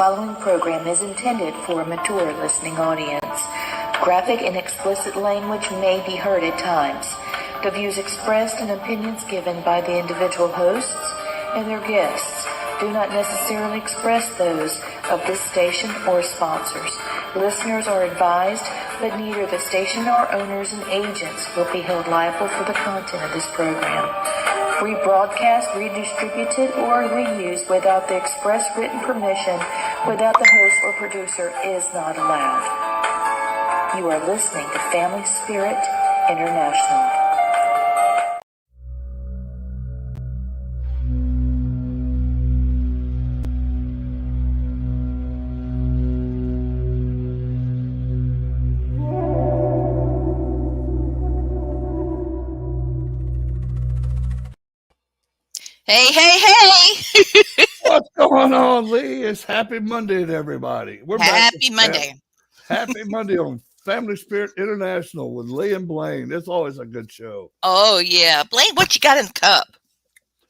following program is intended for a mature listening audience. Graphic and explicit language may be heard at times. The views expressed and opinions given by the individual hosts and their guests do not necessarily express those of this station or sponsors. Listeners are advised that neither the station nor owners and agents will be held liable for the content of this program. Rebroadcast, redistributed, or reused without the express written permission without the host or producer is not allowed. You are listening to Family Spirit International. Hey, hey, hey! What's going on, Lee? It's Happy Monday to everybody. We're back. Happy Monday. Happy Monday on Family Spirit International with Lei and Blain. It's always a good show. Oh, yeah. Blaine, what you got in the cup?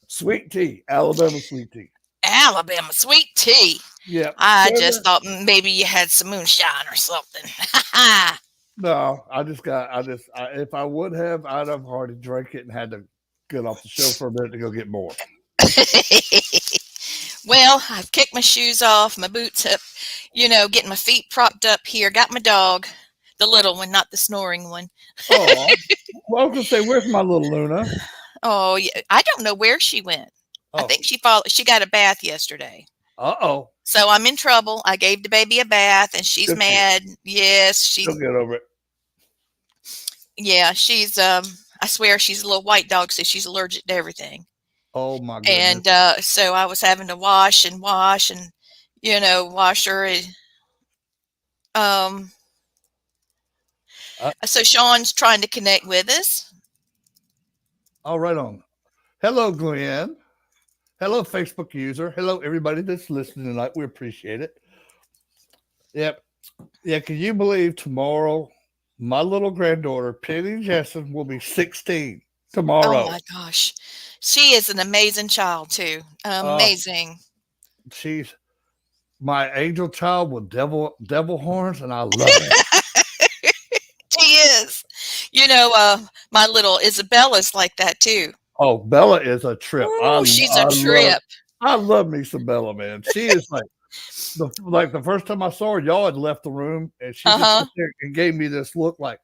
Sweet tea, Alabama sweet tea. Alabama sweet tea. Yeah. I just thought maybe you had some moonshine or something. No, if I would have, I'd have already drank it and had to get off the show for a minute to go get more. Well, I've kicked my shoes off, my boots up, getting my feet propped up here. Got my dog, the little one, not the snoring one. Oh, well, I was going to say, where's my little Luna? Oh, yeah. I don't know where she went. Oh. I think she got a bath yesterday. Uh-oh. So I'm in trouble. I gave the baby a bath, and she's Good mad. Yes, She'll get over it. Yeah, she's I swear she's a little white dog, so she's allergic to everything. Oh my goodness. And so I was having to wash and wash her. So Sean's trying to connect with us. All right on. Hello, Glenn. Hello, Facebook user. Hello, everybody that's listening tonight. We appreciate it. Yep. Yeah, can you believe tomorrow my little granddaughter, Penny Jessen, will be 16 tomorrow? Oh, my gosh. She is an amazing child, too. Amazing. She's my angel child with devil horns, and I love it. She is. My little Isabella's like that, too. Oh, Bella is a trip. Ooh, she's a trip. I love me some Bella, man. She is like the first time I saw her, y'all had left the room, and she just sat there and gave me this look like,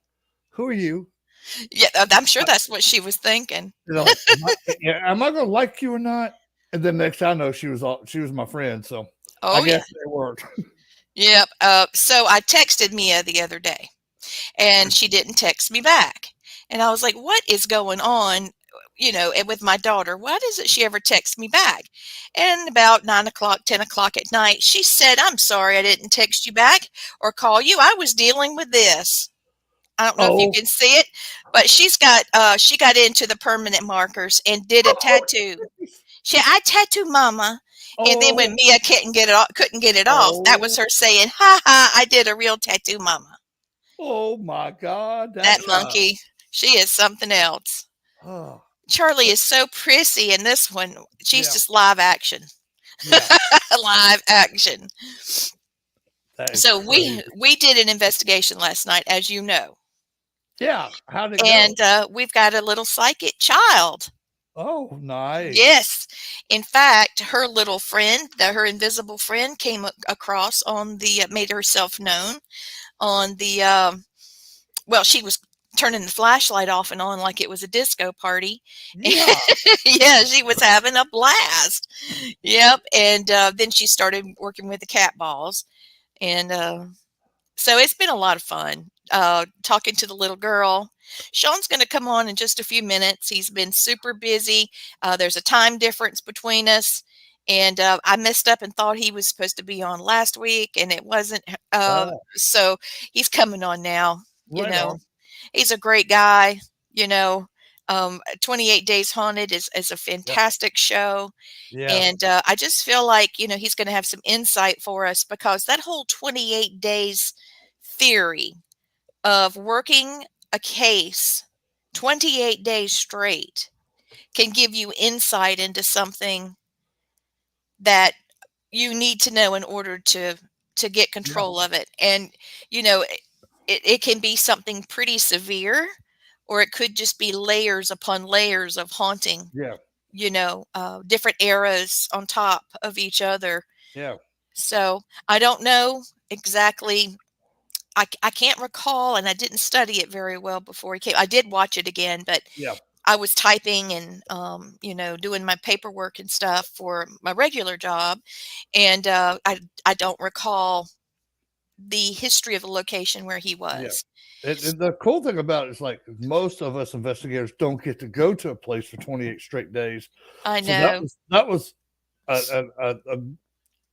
"Who are you?" Yeah, I'm sure that's what she was thinking. Am I going to like you or not? And then next thing I know, she was my friend. So I guess they worked. Yep. So I texted Mia the other day, and she didn't text me back, and I was like, "What is going on?" With my daughter, why doesn't she ever text me back? And about 9 o'clock, 10 o'clock at night, she said, "I'm sorry I didn't text you back or call you. I was dealing with this." I don't know if you can see it, but she got into the permanent markers and did a tattoo. I tattooed Mama. And then when Mia couldn't get it off, that was her saying, "Ha ha, I did a real tattoo, Mama." Oh my God. That monkey, she is something else. Oh. Charlie is so prissy in this one. She's just live action. Yeah. Live action. So crazy. we did an investigation last night, as you know. Yeah. How did it go? And we've got a little psychic child. Oh, nice. Yes. In fact, her little friend, her invisible friend, came across made herself known on the, she was turning the flashlight off and on like it was a disco party. Yeah. Yeah, she was having a blast. Yep. And then she started working with the cat balls. And so it's been a lot of fun talking to the little girl. Sean's going to come on in just a few minutes. He's been super busy. There's a time difference between us. And I messed up and thought he was supposed to be on last week, and it wasn't. So he's coming on now. Right on. He's a great guy. 28 Days Haunted is a fantastic show. Yeah. And I just feel like, he's going to have some insight for us, because that whole 28 days theory of working a case 28 days straight can give you insight into something that, you need to know in order to get Yeah. control of it. And you know, it can be something pretty severe, or it could just be layers upon layers of haunting. Yeah. Different eras on top of each other. Yeah. So I don't know exactly. I can't recall, and I didn't study it very well before he came. I did watch it again, but Yeah. I was typing and doing my paperwork and stuff for my regular job, and I don't recall the history of the location where he Yeah. was. And the cool thing about it is, like, most of us investigators don't get to go to a place for 28 straight days. I So that know. was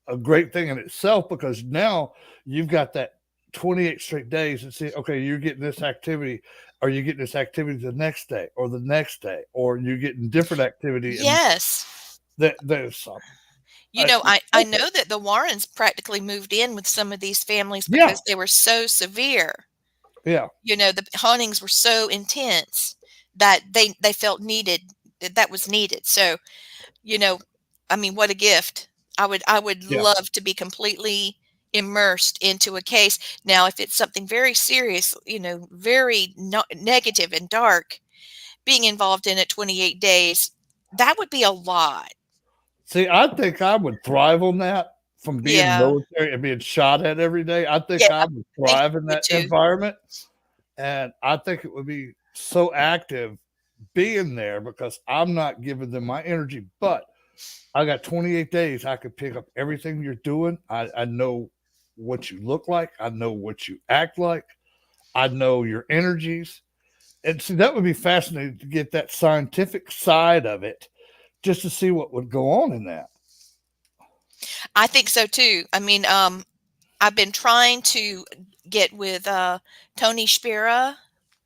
a great thing in itself, because now you've got that 28 straight days and see, okay, you're getting this activity. Are you getting this activity the next day or the next day, or you're getting different activity? And Yes. there's some. I know that the Warrens practically moved in with some of these families Yeah. because they were so severe. Yeah. The hauntings were so intense that they felt that was needed. So, you know, I mean, what a gift. I would Yeah. love to be completely immersed into a case. Now, if it's something very serious, very negative and dark, being involved in it 28 days, that would be a lot. See, I think I would thrive on that, from being Yeah. military and being shot at every day. I Yeah, think I would I think thrive you in would that too. environment. And I think it would be so active being there, because I'm not giving them my energy. But I got 28 days. I could pick up everything you're doing. I know what you look like. I know what you act like. I know your energies. And see, that would be fascinating to get that scientific side of it, just to see what would go on in that. I think so too. I mean, I've been trying to get with Tony Spira.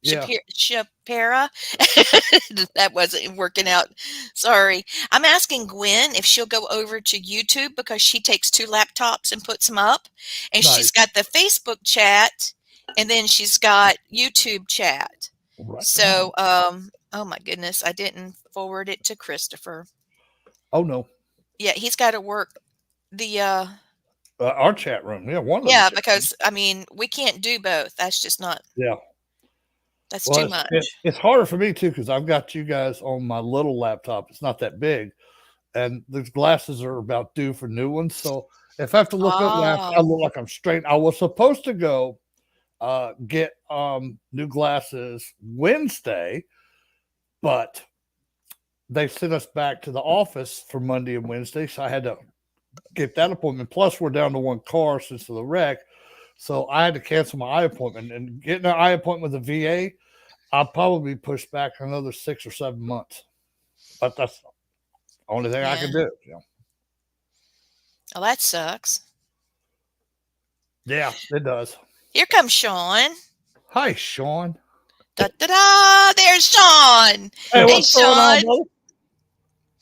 Yeah. Shapira. That wasn't working out. Sorry. I'm asking Gwen if she'll go over to YouTube, because she takes 2 laptops and puts them up. And Nice. she's got the Facebook chat, and then she's got YouTube chat. Right So, on. oh my goodness, I didn't forward it to Christopher. Oh, no. Yeah, he's got to work the Our chat room. Yeah. One of the yeah, chat rooms. because I mean, we can't do both. That's just not, Yeah. that's Well, too it's much. it's harder for me too, because I've got you guys on my little laptop. It's not that big, and the glasses are about due for new ones. So if I have to look up glasses, I Oh, look like I'm straight. I was supposed to go get new glasses Wednesday, but they sent us back to the office for Monday and Wednesday, so I had to get that appointment. Plus, we're down to one car since of the wreck, so I had to cancel my eye appointment. And getting an eye appointment with the VA, I'll probably push back another 6 or 7 months. But that's the only thing I yeah. can do. Oh, that sucks. Yeah, it does. Here comes Sean. Hi, Sean. Da da da! There's Sean. Hey, Hey, what's going on, Sean. brother?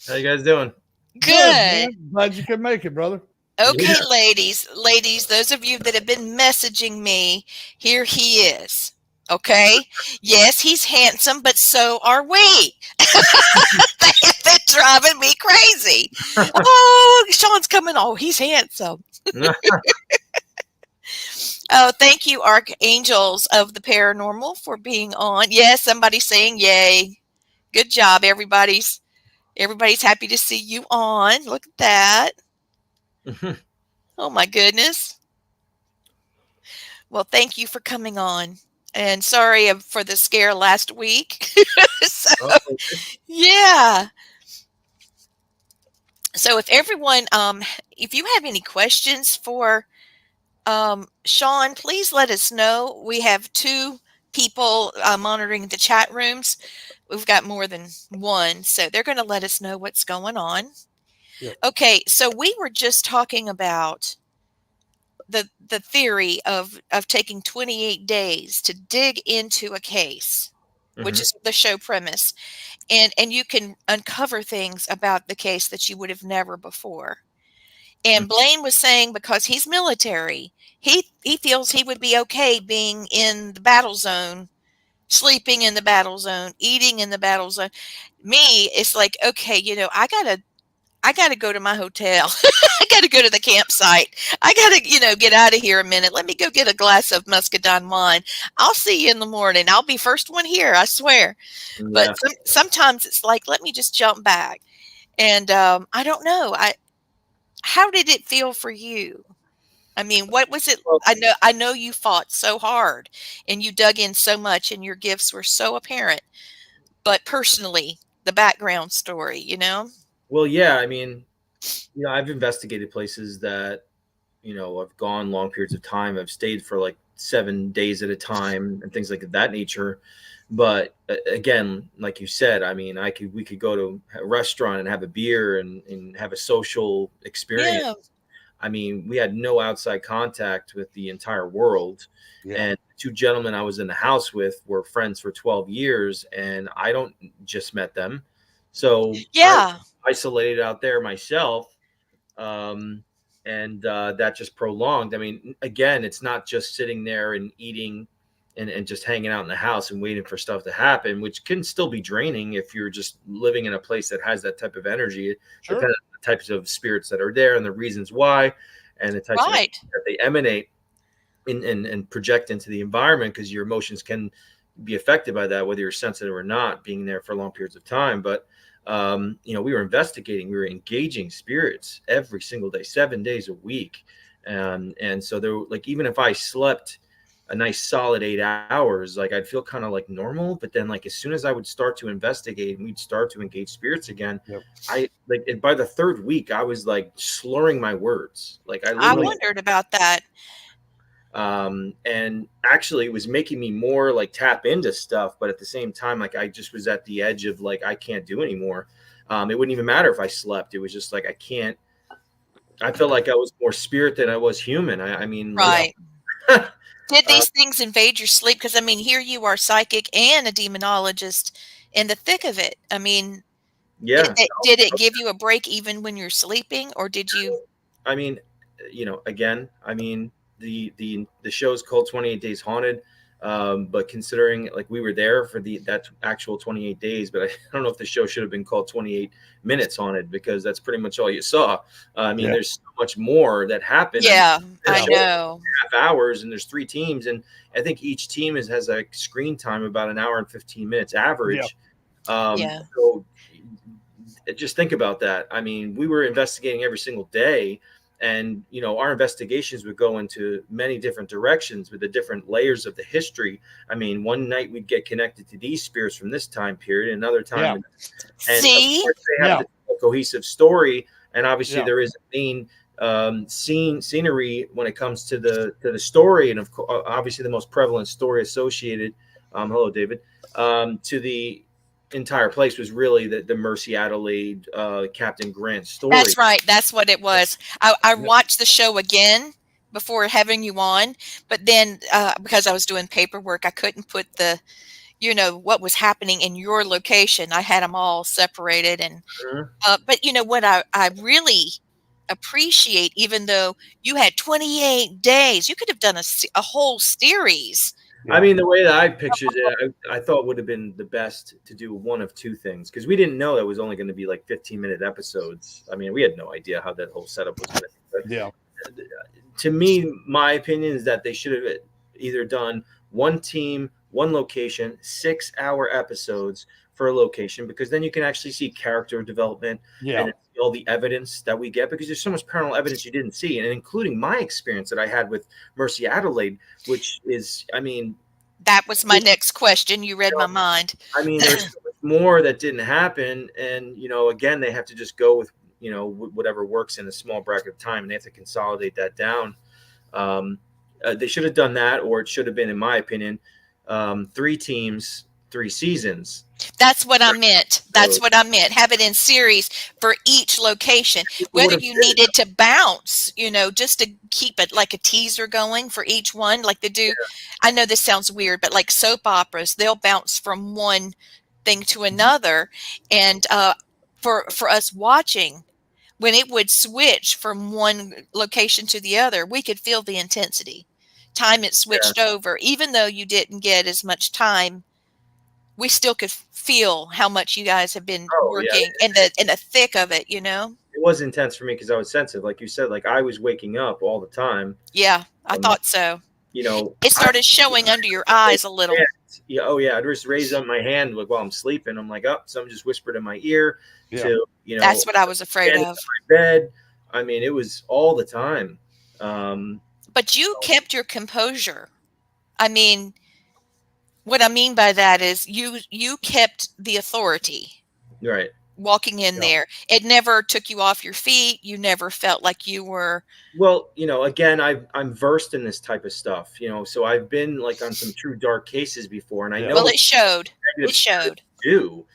How you guys doing? Good. Man. Glad you could make it, brother. Okay, Yeah. ladies, those of you that have been messaging me, here he is. Okay? Yes, he's handsome, but so are we. They've been driving me crazy. Oh, Sean's coming. Oh, he's handsome. Oh, thank you, archangels of the paranormal, for being on. Yes, somebody's saying yay. Good job. Everybody's happy to see you on. Look at that. Oh my goodness. Well, thank you for coming on. And sorry for the scare last week. So, Oh, yeah. So if everyone, if you have any questions for Sean, please let us know. We have 2 people monitoring the chat rooms. We've got more than one, so they're going to let us know what's going on. Yeah. Okay, so we were just talking about the theory of taking 28 days to dig into a case, which is the show premise, and you can uncover things about the case that you would have never before. And Blaine was saying, because he's military, he feels he would be okay being in the battle zone, sleeping in the battle zone, eating in the battle zone. Me, it's like, okay, I got to go to my hotel. I got to go to the campsite. I got to, get out of here a minute. Let me go get a glass of muscadine wine. I'll see you in the morning. I'll be first one here, I swear. But Yeah. sometimes it's like, let me just jump back. And I don't know. How did it feel for you? I mean, what was it? Well, I know you fought so hard and you dug in so much and your gifts were so apparent, but personally, the background story, well, yeah. I mean, I've investigated places that I've gone long periods of time. I've stayed for like 7 days at a time and things like that nature. But again, like you said, I mean, we could go to a restaurant and have a beer and have a social experience. Yeah. I mean, we had no outside contact with the entire world. Yeah. And two gentlemen I was in the house with were friends for 12 years, and I don't just met them. So I Yeah. isolated out there myself. Um, and that just prolonged. I mean, again, it's not just sitting there and eating and just hanging out in the house and waiting for stuff to happen, which can still be draining if you're just living in a place that has that type of energy, Sure. depending on the types of spirits that are there and the reasons why, and the types of Right. that they emanate and project into the environment, because your emotions can be affected by that, whether you're sensitive or not, being there for long periods of time. But we were investigating, we were engaging spirits every single day, 7 days a week. And so there, like, even if I slept a nice solid 8 hours, like I'd feel kind of like normal. But then, like, as soon as I would start to investigate and we'd start to engage spirits again, Yep. I like, and by the third week, I was like slurring my words. Like I I literally, wondered about that. and actually it was making me more like tap into stuff. But at the same time, like I just was at the edge of like, I can't do anymore. It wouldn't even matter if I slept. It was just like, I can't. I felt like I was more spirit than I was human. I mean, like, Right. Did uh, these things invade your sleep? Because, I mean, here you are, psychic and a demonologist in the thick of it. I mean, yeah. did it give you a break even when you're sleeping, or did you? I mean, again, I mean, the show's called 28 Days Haunted, but considering like we were there for that actual 28 days, but I don't know if the show should have been called 28 Minutes Haunted, because that's pretty much all you saw. I mean, Yeah. there's so much more that happened. I mean, Yeah, that I show know. half hours, and there's 3 teams, and I think each team has a screen time about an hour and 15 minutes average. Yeah. So just think about that. I mean, we were investigating every single day, and our investigations would go into many different directions with the different layers of the history. I mean, one night we'd get connected to these spirits from this time period, another time, and of See? course they have Yeah. to tell a cohesive story, and obviously Yeah. there is a main scenery when it comes to the story, and of course, obviously the most prevalent story associated. Hello, David. To the entire place was really the Mercy Adelaide, Captain Grant story. That's right. That's what it was. I Yeah. watched the show again before having you on, but then because I was doing paperwork, I couldn't put what was happening in your location. I had them all separated, and Mhm. but what I really appreciate, even though you had 28 days, you could have done a whole series. I mean, the way that I pictured it, I thought would have been the best to do one of two things, because we didn't know that was only going to be like 15-minute episodes. I mean, we had no idea how that whole setup was going to be. Yeah. But to me, my opinion is that they should have either done one team, one location, 6-hour episodes for a location, because then you can actually see character development Yeah. and all the evidence that we get, because there's so much paranormal evidence you didn't see, and including my experience that I had with Mercy Adelaide, which is, I mean, That was my next question. You read my mind. there's so much more that didn't happen, and again, they have to just go with whatever works in a small bracket of time, and they have to consolidate that down. They should have done that, or it should have been, in my opinion, 3 teams, 3 seasons. That's what I meant. That's what I meant. Have it in series for each location. Whether you needed to bounce, just to keep it like a teaser going for each one, like they do. I know this sounds weird, but like soap operas, they'll bounce from one thing to another. And for us watching, when it would switch from one location to the other, we could feel the intensity. Time it switched over, even though you didn't get as much time, we still could feel how much you guys have been Oh yeah, working in the thick of it. it was intense for me because I was sensitive, like you said. Like I was waking up all the time. Yeah, I thought so. You know, It started showing under your eyes a little. Yeah, oh yeah, I'd just raise up my hand like while I'm sleeping. I'm like, oh, someone just whispered in my ear. Yeah. To That's what I was afraid stand of. in my bed. I mean, it was all the time. But you kept your composure. I mean, what I mean by that is you kept the authority Right. walking in Yeah. there. It never took you off your feet. You never felt like you were. Well, again, I'm versed in this type of stuff, so I've been like on some true dark cases before, and I Yeah. know Well, it showed. negative It showed. do.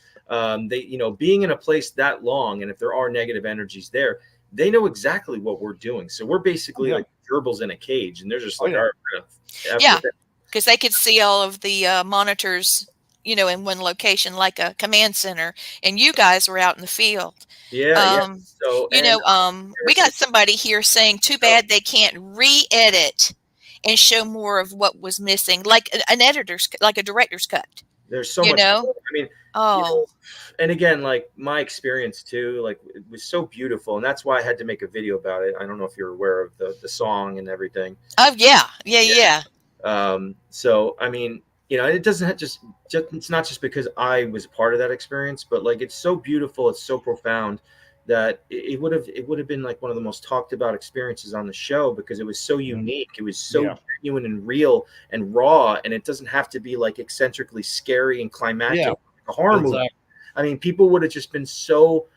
They, being in a place that long, and if there are negative energies there, they know exactly what we're doing. So we're basically like gerbils in a cage, and they're just like, all right, we're gonna F Yeah, with it. because they could see all of the monitors, in one location, like a command center, and you guys were out in the field. Yeah. So, We got somebody here saying, too bad they can't re-edit and show more of what was missing, like an like a director's cut. There's so much. I mean, Oh, and again, like my experience too, like it was so beautiful, and that's why I had to make a video about it. I don't know if you're aware of the song and everything. oh yeah. So I mean, it doesn't have just it's not just because I was a part of that experience, but like it's so beautiful, it's so profound that it would have been like one of the most talked about experiences on the show because it was so unique, it was so genuine and real and raw, and it doesn't have to be like eccentrically scary and climactic like a horror movie. I mean, people would have just been so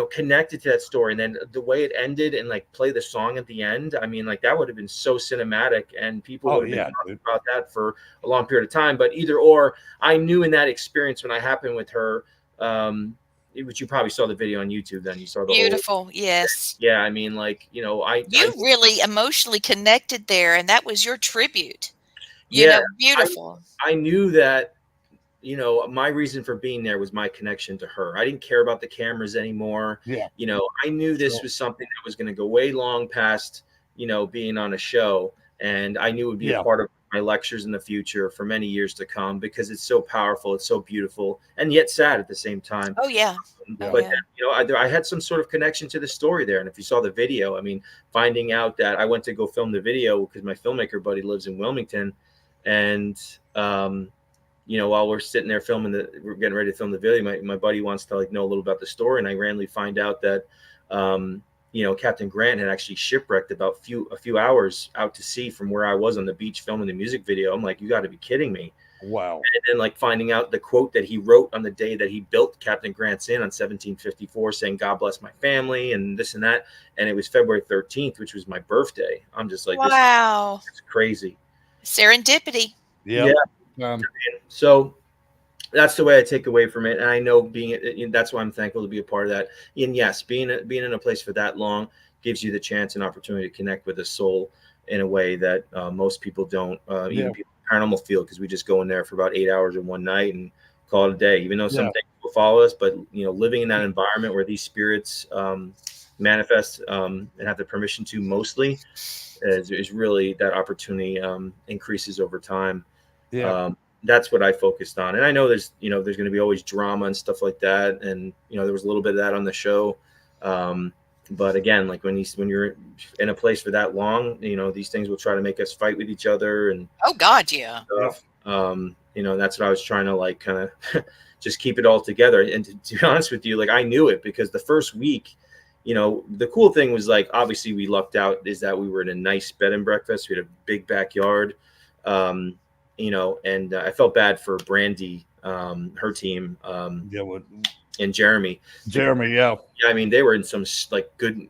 connected to that story, and then the way it ended and like play the song at the end, I mean, like that would have been so cinematic, and people would have been talking about that for a long period of time. But either or, I knew in that experience when I happened with her, which you probably saw the video on YouTube, then you saw the beautiful whole, yes. Yeah, I mean, like, you really emotionally connected there, and that was your tribute. Beautiful. I knew that my reason for being there was my connection to her. I didn't care about the cameras anymore. Yeah. I knew this was something that was going to go way long past, being on a show. And I knew it would be a part of my lectures in the future for many years to come because it's so powerful. It's so beautiful and yet sad at the same time. Oh, yeah. But, I had some sort of connection to the story there. And if you saw the video, I mean, finding out that I went to go film the video because my filmmaker buddy lives in Wilmington. And, while we're sitting there we're getting ready to film the video, my buddy wants to know a little about the story. And I randomly find out that, Captain Grant had actually shipwrecked about a few hours out to sea from where I was on the beach filming the music video. I'm like, you got to be kidding me. Wow. And then like finding out the quote that he wrote on the day that he built Captain Grant's Inn on 1754 saying, God bless my family and this and that. And it was February 13th, which was my birthday. I'm just like, wow. This is crazy. Serendipity. Yeah. So that's the way I take away from it. And I know that's why I'm thankful to be a part of that. And yes, being in a place for that long gives you the chance and opportunity to connect with a soul in a way that most people don't, even people in the paranormal field, because we just go in there for about 8 hours in one night and call it a day, even though some things will follow us. But, living in that environment where these spirits manifest and have the permission to mostly is really that opportunity increases over time. Yeah. That's what I focused on. And I know there's going to be always drama and stuff like that. And, there was a little bit of that on the show. But again, like when you're in a place for that long, these things will try to make us fight with each other. And oh God, yeah. Stuff. That's what I was trying to kind of just keep it all together. And to be honest with you, like I knew it because the first week, the cool thing was like, obviously we lucked out is that we were in a nice bed and breakfast. We had a big backyard. And I felt bad for Brandy, her team, and Jeremy. Yeah. I mean, they were in some like good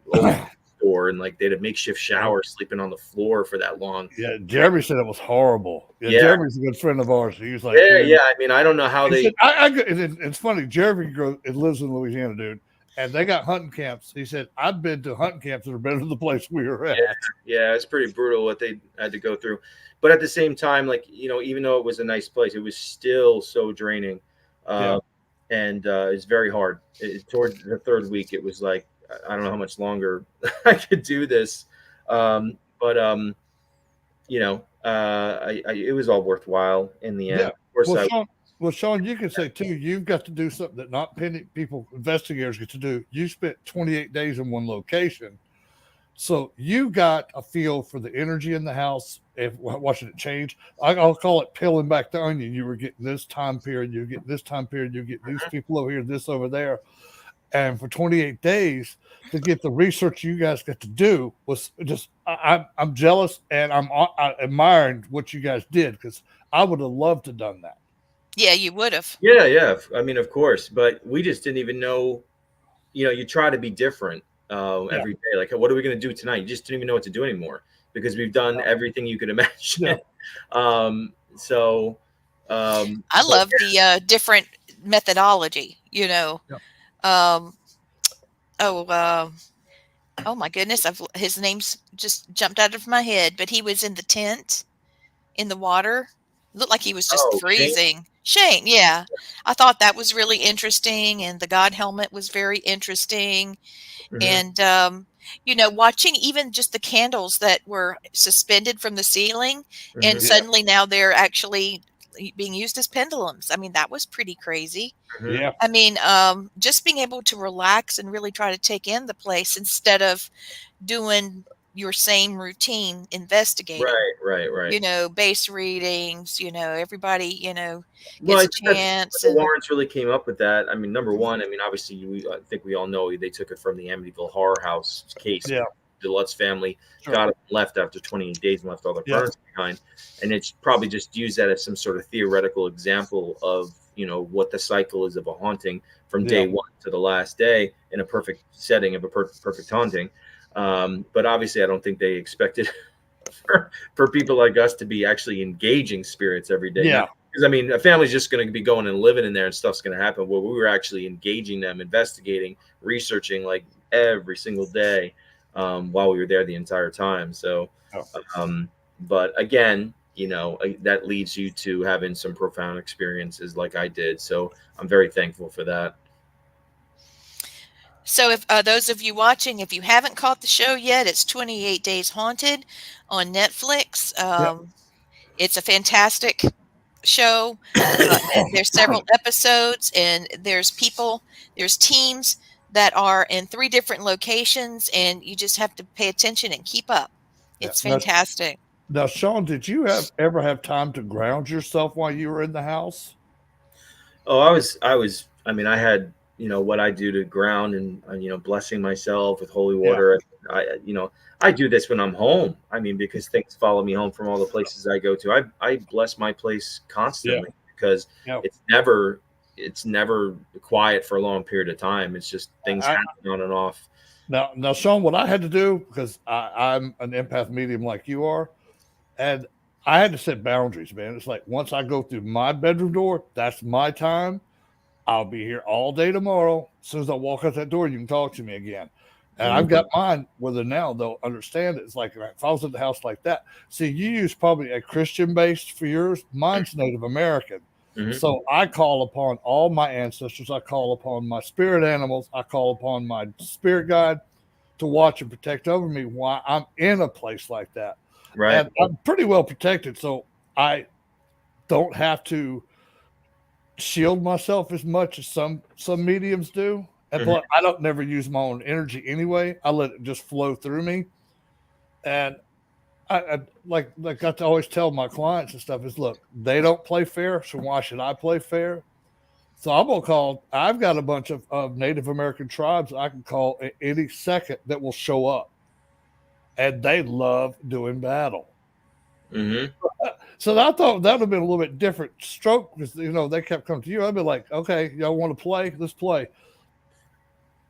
store and like they had a makeshift shower sleeping on the floor for that long. Yeah. Jeremy said it was horrible. Yeah. Jeremy's a good friend of ours. He was like, yeah. I mean, I don't know how they. Said, it's funny. Jeremy lives in Louisiana, dude. And they got hunting camps. He said, I've been to hunting camps that are better than the place we were at. Yeah, it's pretty brutal what they had to go through. But at the same time, like, even though it was a nice place, it was still so draining. And it's very hard. Toward the third week, it was like, I don't know how much longer I could do this. It was all worthwhile in the end. Yeah. Of course, Well, Sean, you can say too, you've got to do something that not many people, investigators get to do. You spent 28 days in one location. So you got a feel for the energy in the house, if watching it change. I'll call it peeling back the onion. You were getting this time period, you get this time period, you get these people over here, this over there. And for 28 days to get the research you guys got to do was just, I'm jealous and I admiring what you guys did because I would have loved to have done that. Yeah, you would have. Yeah. I mean, of course, but we just didn't even know. You try to be different every day. Like, what are we going to do tonight? You just didn't even know what to do anymore because we've done everything you could imagine. Yeah. I love the different methodology. Yeah. Oh my goodness, his name's just jumped out of my head, but he was in the tent in the water. Looked like he was just freezing. Shane, yeah. I thought that was really interesting, and the God helmet was very interesting. And watching even just the candles that were suspended from the ceiling, and suddenly now they're actually being used as pendulums. I mean, that was pretty crazy. Yeah. I mean, just being able to relax and really try to take in the place instead of doing your same routine investigating. Right. Base readings, everybody, Well, gets a chance. The warrants really came up with that. I mean, number one, obviously, I think we all know they took it from the Amityville Horror House case. Yeah. The Lutz family got up and left after 28 days and left all their furniture behind. And it's probably just used that as some sort of theoretical example of, what the cycle is of a haunting from day one to the last day in a perfect setting of a perfect haunting. But obviously, I don't think they expected for people like us to be actually engaging spirits every day. Yeah. Because, a family's just going to be going and living in there and stuff's going to happen. Well, we were actually engaging them, investigating, researching like every single day while we were there the entire time. So, but again, that leads you to having some profound experiences like I did. So I'm very thankful for that. So if those of you watching, if you haven't caught the show yet, it's 28 Days Haunted on Netflix. It's a fantastic show. There's several episodes, and there's teams that are in 3 different locations, and you just have to pay attention and keep up. It's fantastic. Now, Sean, did you ever have time to ground yourself while you were in the house? Oh, I had, what I do to ground and, blessing myself with holy water. Yeah. I do this when I'm home. Because things follow me home from all the places I go to. I bless my place constantly because it's never quiet for a long period of time. It's just things happen on and off. Now, Sean, what I had to do, because I'm an empath medium like you are, and I had to set boundaries, man. It's like once I go through my bedroom door, that's my time. I'll be here all day tomorrow. As soon as I walk out that door, you can talk to me again. And I've got mine where they'll understand it. It's like if I was in the house like that. See, you use probably a Christian base for yours. Mine's Native American. So I call upon all my ancestors. I call upon my spirit animals. I call upon my spirit guide to watch and protect over me while I'm in a place like that. Right. And I'm pretty well protected. So I don't have to shield myself as much as some mediums do. And but I don't never use my own energy anyway. I let it just flow through me. And I like I always tell my clients and stuff is, look, they don't play fair, so why should I play fair? So I've got a bunch of Native American tribes I can call at any second that will show up. And they love doing battle. So I thought that would have been a little bit different stroke because, they kept coming to you. I'd be like, okay, y'all want to play? Let's play.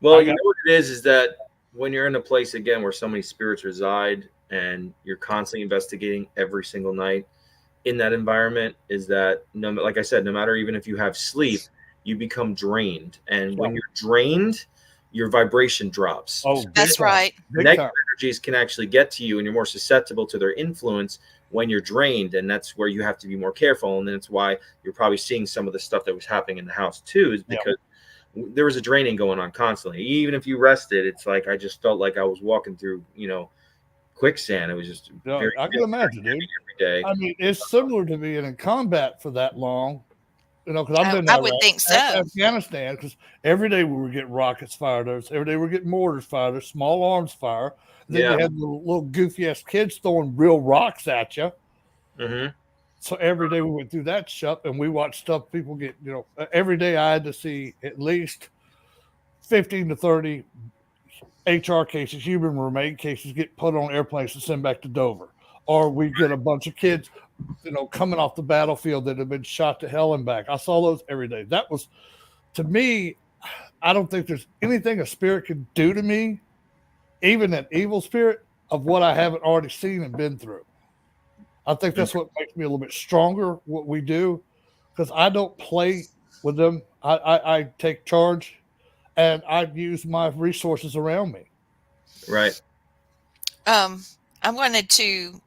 Well, what it is that when you're in a place, again, where so many spirits reside and you're constantly investigating every single night in that environment, is that, like I said, no matter even if you have sleep, you become drained. And when you're drained, your vibration drops. Oh, that's right. Negative energies can actually get to you, and you're more susceptible to their influence when you're drained. And that's where you have to be more careful. And that's why you're probably seeing some of the stuff that was happening in the house too, is because there was a draining going on constantly. Even if you rested, it's like I just felt like I was walking through, quicksand. It was just I can imagine, dude. Every day. It's similar to being in combat for that long You know, because I've been to I would think so. Afghanistan, because every day we were getting rockets fired at us. Every day we were getting mortars fired at us, small arms fire. And then Yeah. you had little goofy ass kids throwing real rocks at you. Mm-hmm. So every day we went through that stuff, and we watched stuff people get. You know, every day I had to see at least 15 to 30 HR cases, human remain cases, get put on airplanes and sent back to Dover, or we get a bunch of kids, you know, coming off the battlefield that have been shot to hell and back. I saw those every day. That was, to me, I don't think there's anything a spirit could do to me, even an evil spirit, of what I haven't already seen and been through. I think that's what makes me a little bit stronger, what we do, because I don't play with them. I take charge, and I use my resources around me. Right. I wanted to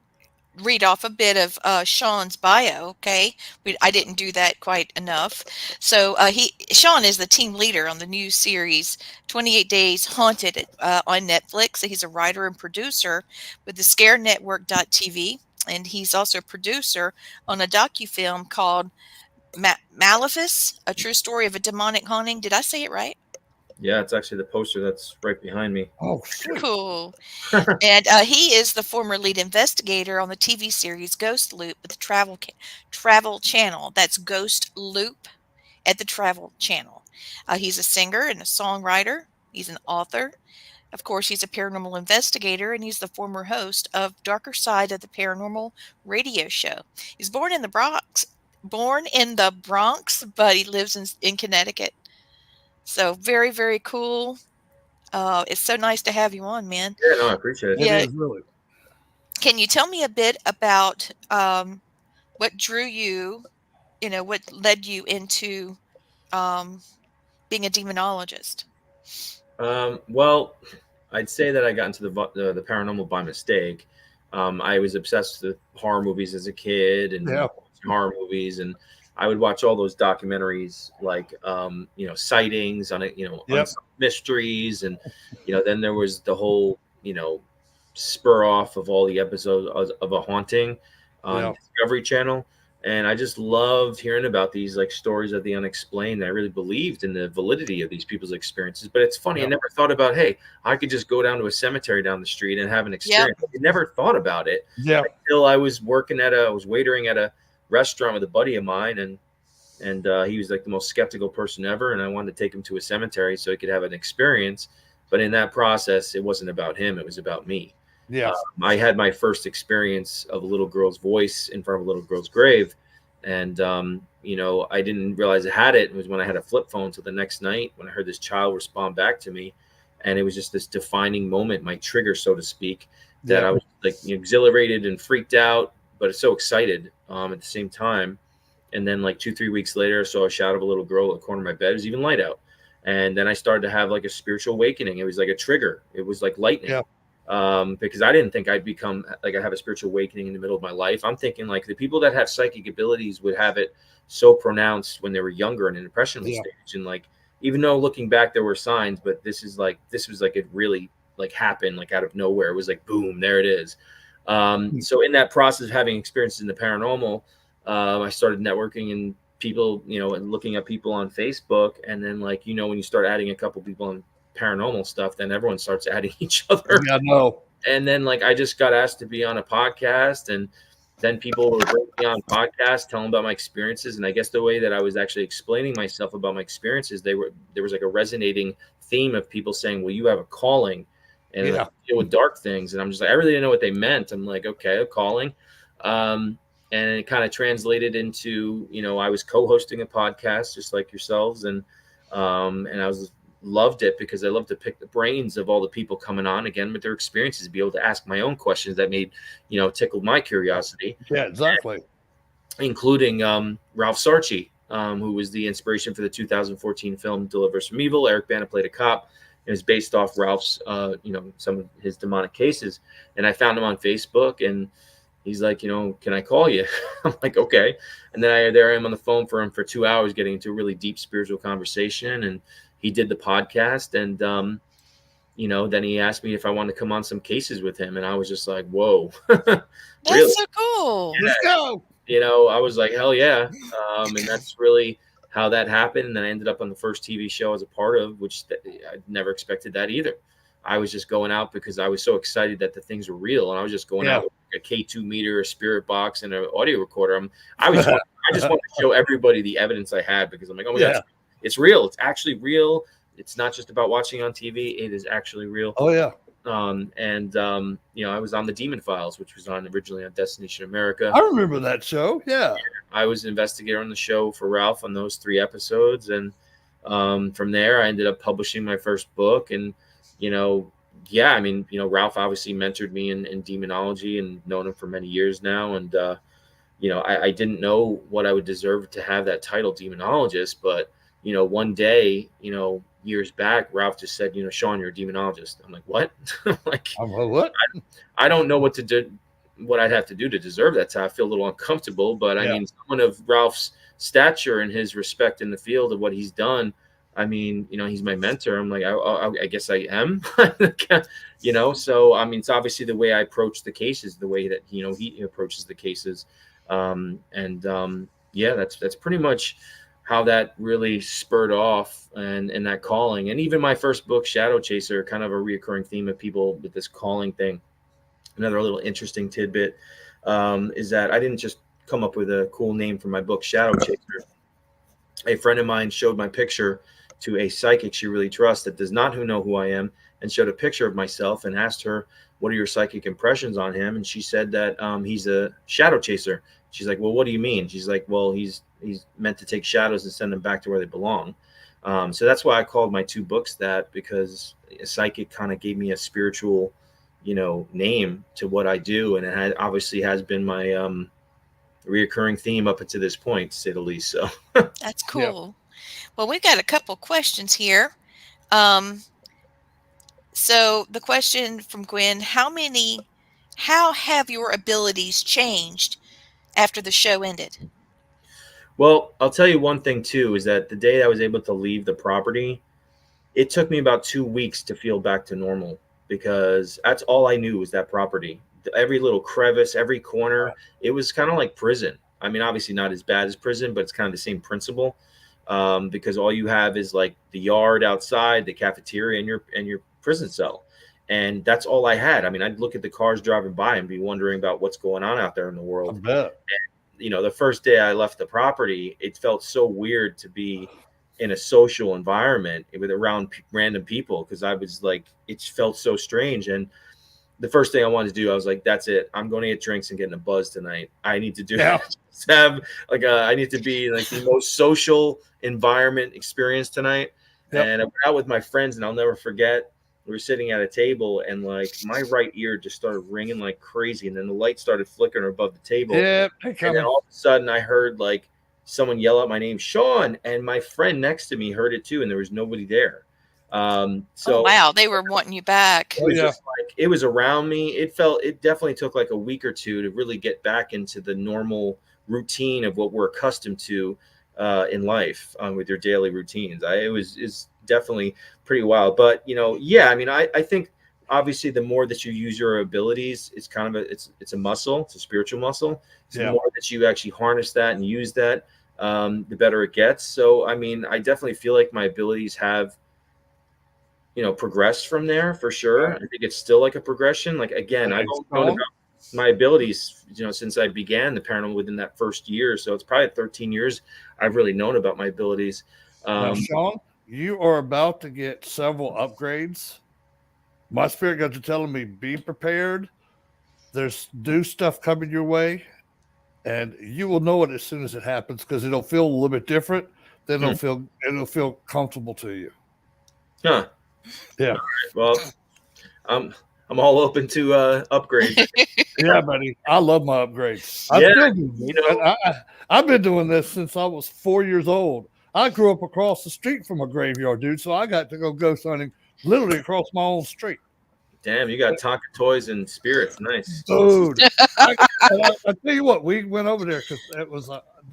read off a bit of Sean's bio. Okay, I didn't do that quite enough. So Sean is the team leader on the new series 28 Days Haunted on Netflix. He's a writer and producer with the Scare Network.tv, and he's also a producer on a docufilm called Maleficus, a true story of a demonic haunting. Did I say it right? Yeah, it's actually the poster that's right behind me. Oh, sweet. Cool. And he is the former lead investigator on the TV series Ghost Loop with the Travel Channel. That's Ghost Loop at the Travel Channel. He's a singer and a songwriter. He's an author. Of course, he's a paranormal investigator, and he's the former host of Darker Side of the Paranormal radio show. He's born in the Bronx, but he lives in Connecticut. So very, very cool. It's so nice to have you on, man. Yeah, no, I appreciate it. It Yeah. is really. Can you tell me a bit about what drew you, what led you into being a demonologist? Well, I'd say that I got into the paranormal by mistake. I was obsessed with horror movies as a kid and horror movies, and I would watch all those documentaries like sightings on it, unsolved mysteries, and then there was the whole spur off of all the episodes of a haunting on Discovery Channel. And I just loved hearing about these like stories of the unexplained. I really believed in the validity of these people's experiences. But it's funny, I never thought about, hey, I could just go down to a cemetery down the street and have an experience. I never thought about it until I was waitering at a restaurant with a buddy of mine, and he was like the most skeptical person ever. And I wanted to take him to a cemetery so he could have an experience. But in that process, it wasn't about him. It was about me. Yeah. I had my first experience of a little girl's voice in front of a little girl's grave. And, I didn't realize I had it. It was when I had a flip phone. So the next night when I heard this child respond back to me, and it was just this defining moment, my trigger, so to speak, that I was like exhilarated and freaked out, but so excited at the same time. And then like 2-3 weeks later, I saw a shadow of a little girl at the corner of my bed. It was even light out. And then I started to have like a spiritual awakening. It was like a trigger. It was like lightning. Yeah. Because I didn't think I'd become like I have a spiritual awakening in the middle of my life. I'm thinking like the people that have psychic abilities would have it so pronounced when they were younger and in impressionable stage. And like, even though looking back, there were signs, but this was like, it really like happened like out of nowhere. It was like, boom, there it is. So in that process of having experiences in the paranormal, I started networking and people, and looking at people on Facebook. And then like, when you start adding a couple people on paranormal stuff, then everyone starts adding each other. Yeah, no. And then like I just got asked to be on a podcast, and then people were bringing me on podcasts, telling about my experiences. And I guess the way that I was actually explaining myself about my experiences, there was like a resonating theme of people saying, well, you have a calling and like, deal with dark things. And I'm just like, I really didn't know what they meant. I'm like, okay, a calling. And it kind of translated into, I was co-hosting a podcast just like yourselves. And I loved it because I love to pick the brains of all the people coming on again with their experiences, be able to ask my own questions that made, tickled my curiosity. Yeah, exactly. Including Ralph Sarchi, who was the inspiration for the 2014 film Deliver Us from Evil. Eric Bana played a cop. It was based off Ralph's, some of his demonic cases. And I found him on Facebook, and he's like, can I call you? I'm like, okay. And then I am on the phone for him for 2 hours, getting into a really deep spiritual conversation. And he did the podcast, and then he asked me if I wanted to come on some cases with him, and I was just like, whoa. That's so cool. Let's go. I was like, hell yeah. And that's really how that happened. And then I ended up on the first TV show as a part of, which I never expected that either. I was just going out because I was so excited that the things were real, and I was just going out with a K2 meter, a spirit box, and an audio recorder. I just wanted to show everybody the evidence I had, because I'm like, oh my God, it's real. It's actually real. It's not just about watching on TV. It is actually real. Oh yeah. I was on the Demon Files, which was on originally on Destination America. I remember that show. Yeah. I was an investigator on the show for Ralph on those 3 episodes. And from there, I ended up publishing my first book. And, Ralph obviously mentored me in demonology, and known him for many years now. And, I didn't know what I would deserve to have that title, demonologist. But, one day, years back, Ralph just said, Sean, you're a demonologist. I'm like, what? What? I don't know what to do, what I'd have to do to deserve that. So I feel a little uncomfortable, but I mean, someone of Ralph's stature and his respect in the field of what he's done, I mean, he's my mentor. I'm like, I guess I am, so, I mean, it's obviously the way I approach the cases, the way that, he approaches the cases. That's pretty much how that really spurred off and that calling. And even my first book, Shadow Chaser, kind of a reoccurring theme of people with this calling thing. Another little interesting tidbit is that I didn't just come up with a cool name for my book, Shadow Chaser. A friend of mine showed my picture to a psychic she really trusts that does not know who I am, and showed a picture of myself and asked her, what are your psychic impressions on him? And she said that he's a shadow chaser. She's like, well, what do you mean? She's like, well, he's meant to take shadows and send them back to where they belong. So that's why I called my 2 books that, because a psychic kind of gave me a spiritual, name to what I do. And it obviously has been my reoccurring theme up until this point, to say the least. So that's cool. Well, we've got a couple questions here. So the question from Gwen, how have your abilities changed after the show ended? Well, I'll tell you one thing too, is that the day I was able to leave the property, it took me about 2 weeks to feel back to normal, because that's all I knew was that property. Every little crevice, every corner, it was kind of like prison. I mean, obviously not as bad as prison, but it's kind of the same principle, because all you have is like the yard outside, the cafeteria, and your prison cell. And that's all I had. I mean, I'd look at the cars driving by and be wondering about what's going on out there in the world. I bet. And, the first day I left the property, it felt so weird to be in a social environment with around random people, because I was like, it felt so strange. And the first thing I wanted to do, I was like, that's it. I'm going to get drinks and getting a buzz tonight. I need to do I need to be like the most social environment experience tonight. Yep. And I went out with my friends, and I'll never forget, we were sitting at a table, and like my right ear just started ringing like crazy. And then the light started flickering above the table. Yeah. And then all of a sudden I heard like someone yell out my name, Sean, and my friend next to me heard it too. And there was nobody there. Oh, wow. They were wanting you back. It was just like, it was around me. It definitely took like a week or 2 to really get back into the normal routine of what we're accustomed to in life with your daily routines. It's definitely pretty wild, but I mean, I think obviously the more that you use your abilities, it's kind of it's a muscle, it's a spiritual muscle. So the more that you actually harness that and use that, the better it gets. So, I mean, I definitely feel like my abilities have, progressed from there for sure. I think it's still like a progression. Like, again, I've known about my abilities, since I began the paranormal within that first year. So it's probably 13 years I've really known about my abilities. Now, Sean, you are about to get several upgrades. My spirit guides are telling me, be prepared. There's new stuff coming your way, and you will know it as soon as it happens, because it'll feel a little bit different. Then it'll feel comfortable to you. Huh. Yeah. Right. Well, I'm all open to upgrades. Yeah, buddy. I love my upgrades. I've been doing this since I was 4 years old. I grew up across the street from a graveyard, dude. So I got to go ghost hunting literally across my own street. Damn, you got Tonka toys and spirits. Nice. Dude. I tell you what, we went over there because it was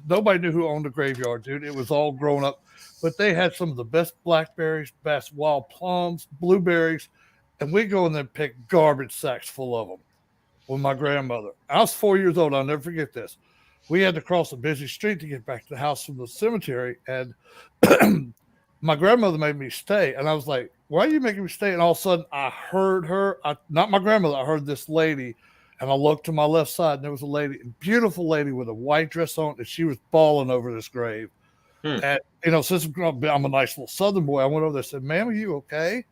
nobody knew who owned the graveyard, dude. It was all grown up. But they had some of the best blackberries, best wild plums, blueberries. And we go in there and pick garbage sacks full of them with my grandmother. I was 4 years old. I'll never forget this. we had to cross a busy street to get back to the house from the cemetery. And my grandmother made me stay. And I was like, why are you making me stay? And all of a sudden I heard her, not my grandmother, I heard this lady. And I looked to my left side and there was a lady, a beautiful lady with a white dress on, and she was bawling over this grave. And, since I'm a nice little Southern boy, I went over there and said, ma'am, are you okay?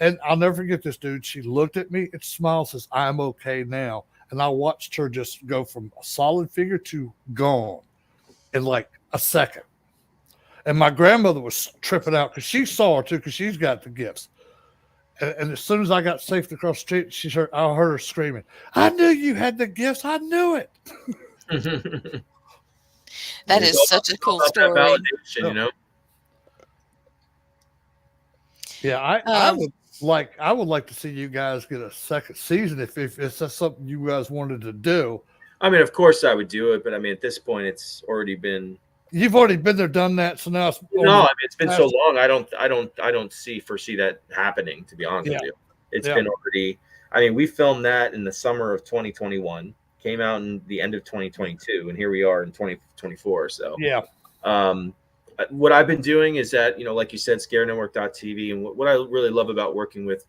And I'll never forget this, dude. She looked at me and smiled, says, I'm okay now. And I watched her just go from a solid figure to gone in like a second. And my grandmother was tripping out because she saw her too, because she's got the gifts. And as soon as I got safe across the street, I heard her screaming, I knew you had the gifts. I knew it. That is such a cool story. That validation, Yeah, I would like to see you guys get a second season if it's something you guys wanted to do. I mean, of course I would do it, but I mean, at this point, it's already been. You've already been there, done that, so now it's. No, I mean, it's been so long. I don't foresee that happening. To be honest with you, it's been already. I mean, we filmed that in the summer of 2021, came out in the end of 2022, and here we are in 2024. So what I've been doing is that, like you said, ScareNetwork.tv, and what I really love about working with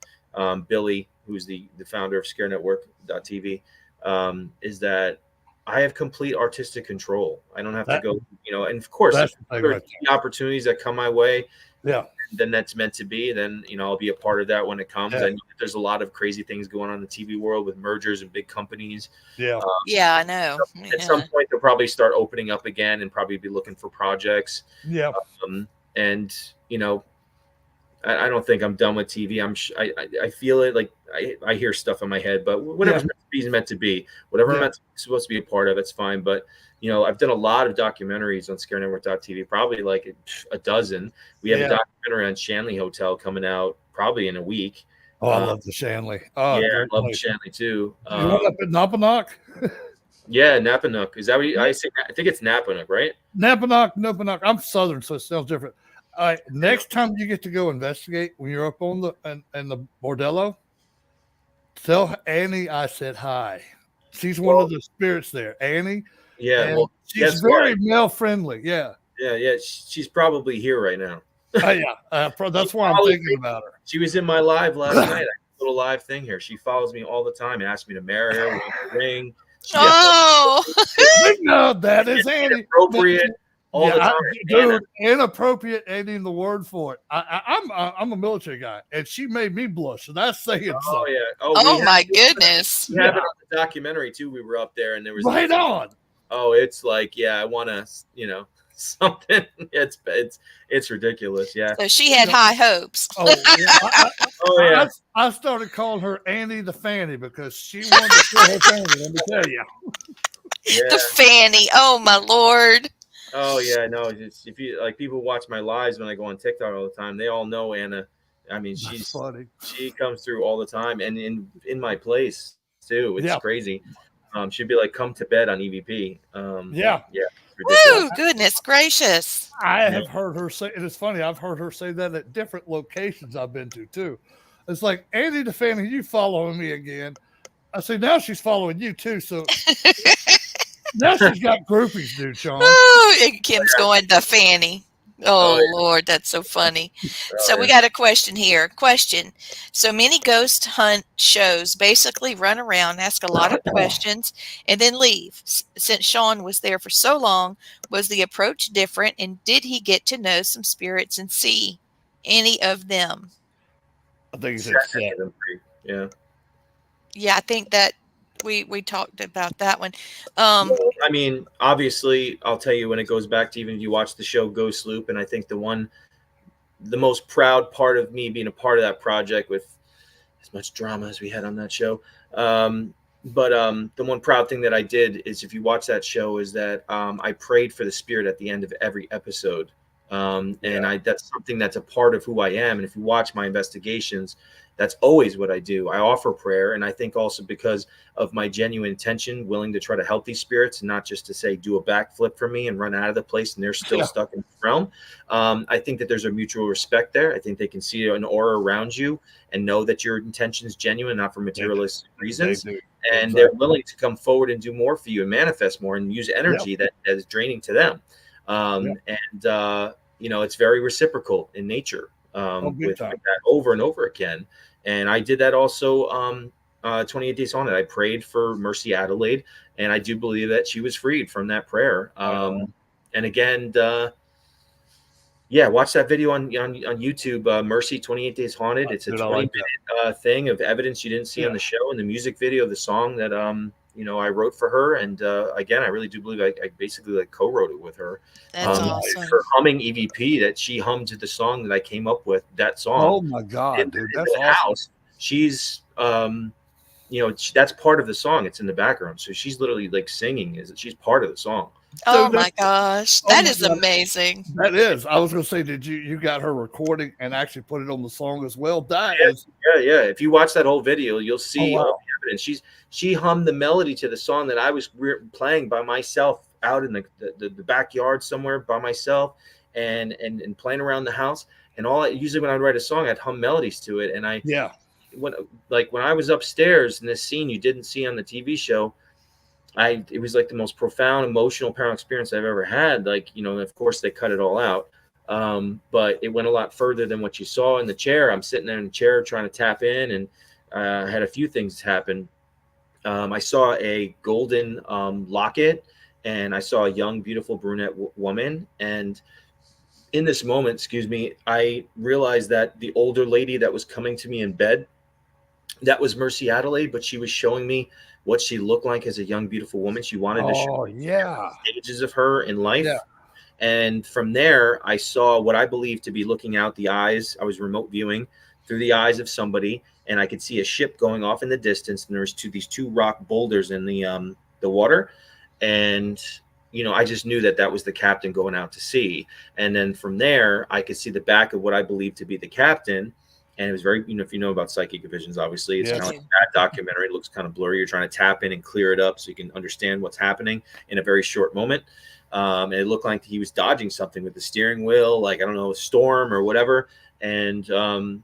Billy, who's the founder of ScareNetwork.tv, is that I have complete artistic control. I don't have to go, and of course, if there are opportunities that come my way, then that's meant to be. Then, I'll be a part of that when it comes. I know that there's a lot of crazy things going on in the TV world with mergers and big companies. I know. At some point, they'll probably start opening up again and probably be looking for projects. And, I don't think I'm done with TV. I feel it, like I hear stuff in my head, but whatever's meant to be, whatever I'm supposed to be a part of, it's fine. But I've done a lot of documentaries on ScareNetwork.tv, probably like a dozen. We have a documentary on Shanley Hotel coming out probably in a week. Oh, I love the Shanley. Oh, yeah, I love the Shanley too. You went up at Napanock? Yeah, Napanock. Is that what I say? I think it's Napanock, right? Napanock. I'm Southern, so it sounds different. All right, next time you get to go investigate when you're up on the bordello, tell Annie I said hi. She's one of the spirits there, Annie. Yeah, she's very male friendly. Yeah. She's probably here right now. That's why I'm thinking about her. She was in my live last night. I had a little live thing here. She follows me all the time and asks me to marry her with a ring. No, that is Annie. Appropriate. All the time. Dude, inappropriate ain't even the word for it. I'm a military guy, and she made me blush, so that's saying something. Oh my goodness. We have it on the documentary too. We were up there, and there was right on. Oh, it's like, I want to, something. It's ridiculous. Yeah. So she had high hopes. I started calling her Annie the Fanny because she wanted to show her fanny. Let me tell you. The fanny. Oh my Lord. Oh yeah, no. If you like, people watch my lives when I go on TikTok all the time. They all know Anna. I mean, she's funny. She comes through all the time, and in my place too. It's crazy. She'd be like, "Come to bed" on EVP. Woo, goodness gracious! I have heard her say, and it's funny. I've heard her say that at different locations I've been to too. It's like, Andy the Fanny, you following me again? I say, now she's following you too. So. Now she's got groupies, dude, Sean. Oh, and Kim's going the Fanny. Oh, Lord, that's so funny. So we got a question here. So many ghost hunt shows basically run around, ask a lot of questions, and then leave. Since Sean was there for so long, was the approach different, and did he get to know some spirits and see any of them? I think it's yeah. Yeah, I think that we talked about that one. I mean, obviously, I'll tell you, when it goes back to, even if you watch the show Ghost Loop, and I think the most proud part of me being a part of that project, with as much drama as we had on that show, but the one proud thing that I did is, if you watch that show, is that I prayed for the spirit at the end of every episode. That's something that's a part of who I am. And if you watch my investigations, that's always what I do. I offer prayer. And I think also because of my genuine intention, willing to try to help these spirits, and not just to say, do a backflip for me and run out of the place and they're still stuck in the realm. I think that there's a mutual respect there. I think they can see an aura around you and know that your intention is genuine, not for materialistic reasons. and they're willing to come forward and do more for you and manifest more and use energy that is draining to them. And it's very reciprocal in nature, with that over and over again. And I did that also 28 Days on It. I prayed for Mercy Adelaide, and I do believe that she was freed from that prayer. And again, watch that video on YouTube, Mercy 28 Days Haunted. It's a 20-minute thing of evidence you didn't see on the show, and the music video of the song that I wrote for her. And again, I really do believe I basically co-wrote it with her. That's awesome. Her humming EVP that she hummed to the song that I came up with, that song. Oh my God, dude, that's awesome. House, she's that's part of the song. It's in the background, so she's literally singing. She's part of the song. Oh my gosh, that is amazing. That is. I was going to say, did you got her recording and actually put it on the song as well? Yeah. If you watch that whole video, you'll see all the evidence. She hummed the melody to the song that I was playing by myself out in the backyard somewhere by myself, and playing around the house. And usually when I would write a song, I'd hum melodies to it. And when I was upstairs in this scene you didn't see on the TV show, it was the most profound emotional paranormal experience I've ever had. Of course they cut it all out, but it went a lot further than what you saw in the chair. I'm sitting there in the chair trying to tap in, and I had a few things happen. I saw a golden locket, and I saw a young, beautiful brunette woman. And in this moment, I realized that the older lady that was coming to me in bed, that was Mercy Adelaide, but she was showing me what she looked like as a young, beautiful woman. She wanted to show stages of her in life. Yeah. And from there, I saw what I believe to be looking out the eyes. I was remote viewing through the eyes of somebody, and I could see a ship going off in the distance. And there was these two rock boulders in the water. And, I just knew that was the captain going out to sea. And then from there, I could see the back of what I believe to be the captain. And it was very, if you know about psychic visions, obviously, it's kind of like that documentary. It looks kind of blurry. You're trying to tap in and clear it up so you can understand what's happening in a very short moment. And it looked like he was dodging something with the steering wheel, I don't know, a storm or whatever. And then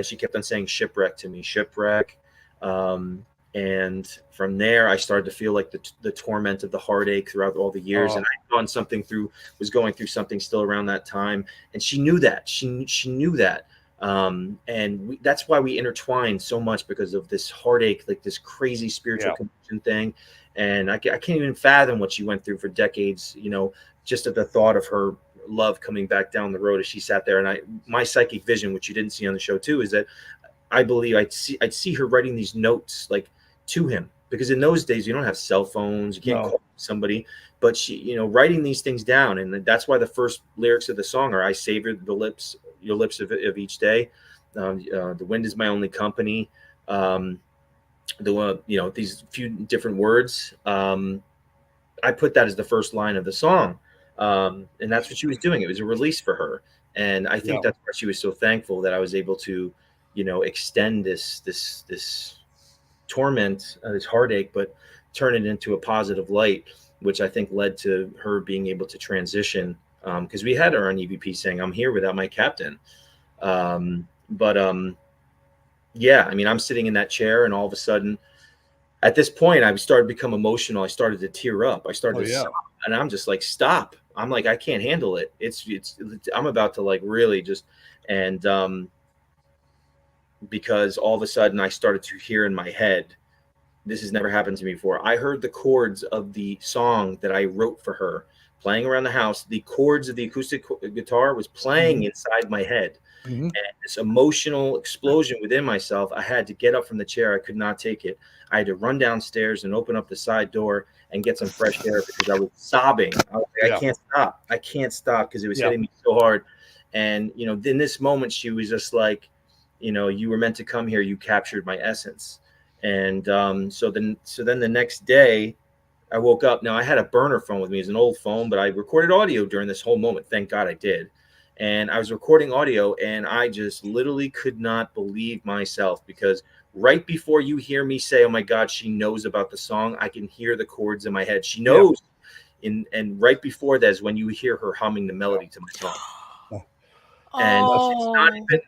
she kept on saying shipwreck to me, shipwreck. And from there, I started to feel the torment of the heartache throughout all the years. And I was going through something still around that time. And she knew that. She knew that. And that's why we intertwine so much, because of this heartache, this crazy spiritual connection thing. And I can't even fathom what she went through for decades, just at the thought of her love coming back down the road as she sat there. And my psychic vision, which you didn't see on the show too, is that I believe I'd see her writing these notes to him, because in those days you don't have cell phones, you can't call somebody, but she, writing these things down. And that's why the first lyrics of the song are, I savor your lips of each day. The wind is my only company. These few different words. I put that as the first line of the song. And that's what she was doing. It was a release for her. And I think that's why she was so thankful that I was able to, extend this torment, this heartache, but turn it into a positive light, which I think led to her being able to transition. Because we had her on EVP saying, I'm here without my captain. I'm sitting in that chair, and all of a sudden, at this point, I started to become emotional. I started to tear up. I started to stop, and I'm just stop. I'm I can't handle it. I'm about to really just, and because all of a sudden I started to hear in my head, this has never happened to me before. I heard the chords of the song that I wrote for her playing around the house. The chords of the acoustic guitar was playing inside my head. And this emotional explosion within myself, I had to get up from the chair. I could not take it. I had to run downstairs and open up the side door and get some fresh air, because I was sobbing. I was I can't stop. I can't stop, because it was hitting me so hard. And, in this moment, she was just you were meant to come here. You captured my essence. And so then the next day, I woke up. Now, I had a burner phone with me. It's an old phone, but I recorded audio during this whole moment. Thank God I did. And I was recording audio, and I just literally could not believe myself, because right before you hear me say, oh my God, she knows about the song, I can hear the chords in my head. She knows. And right before that is when you hear her humming the melody to my song. And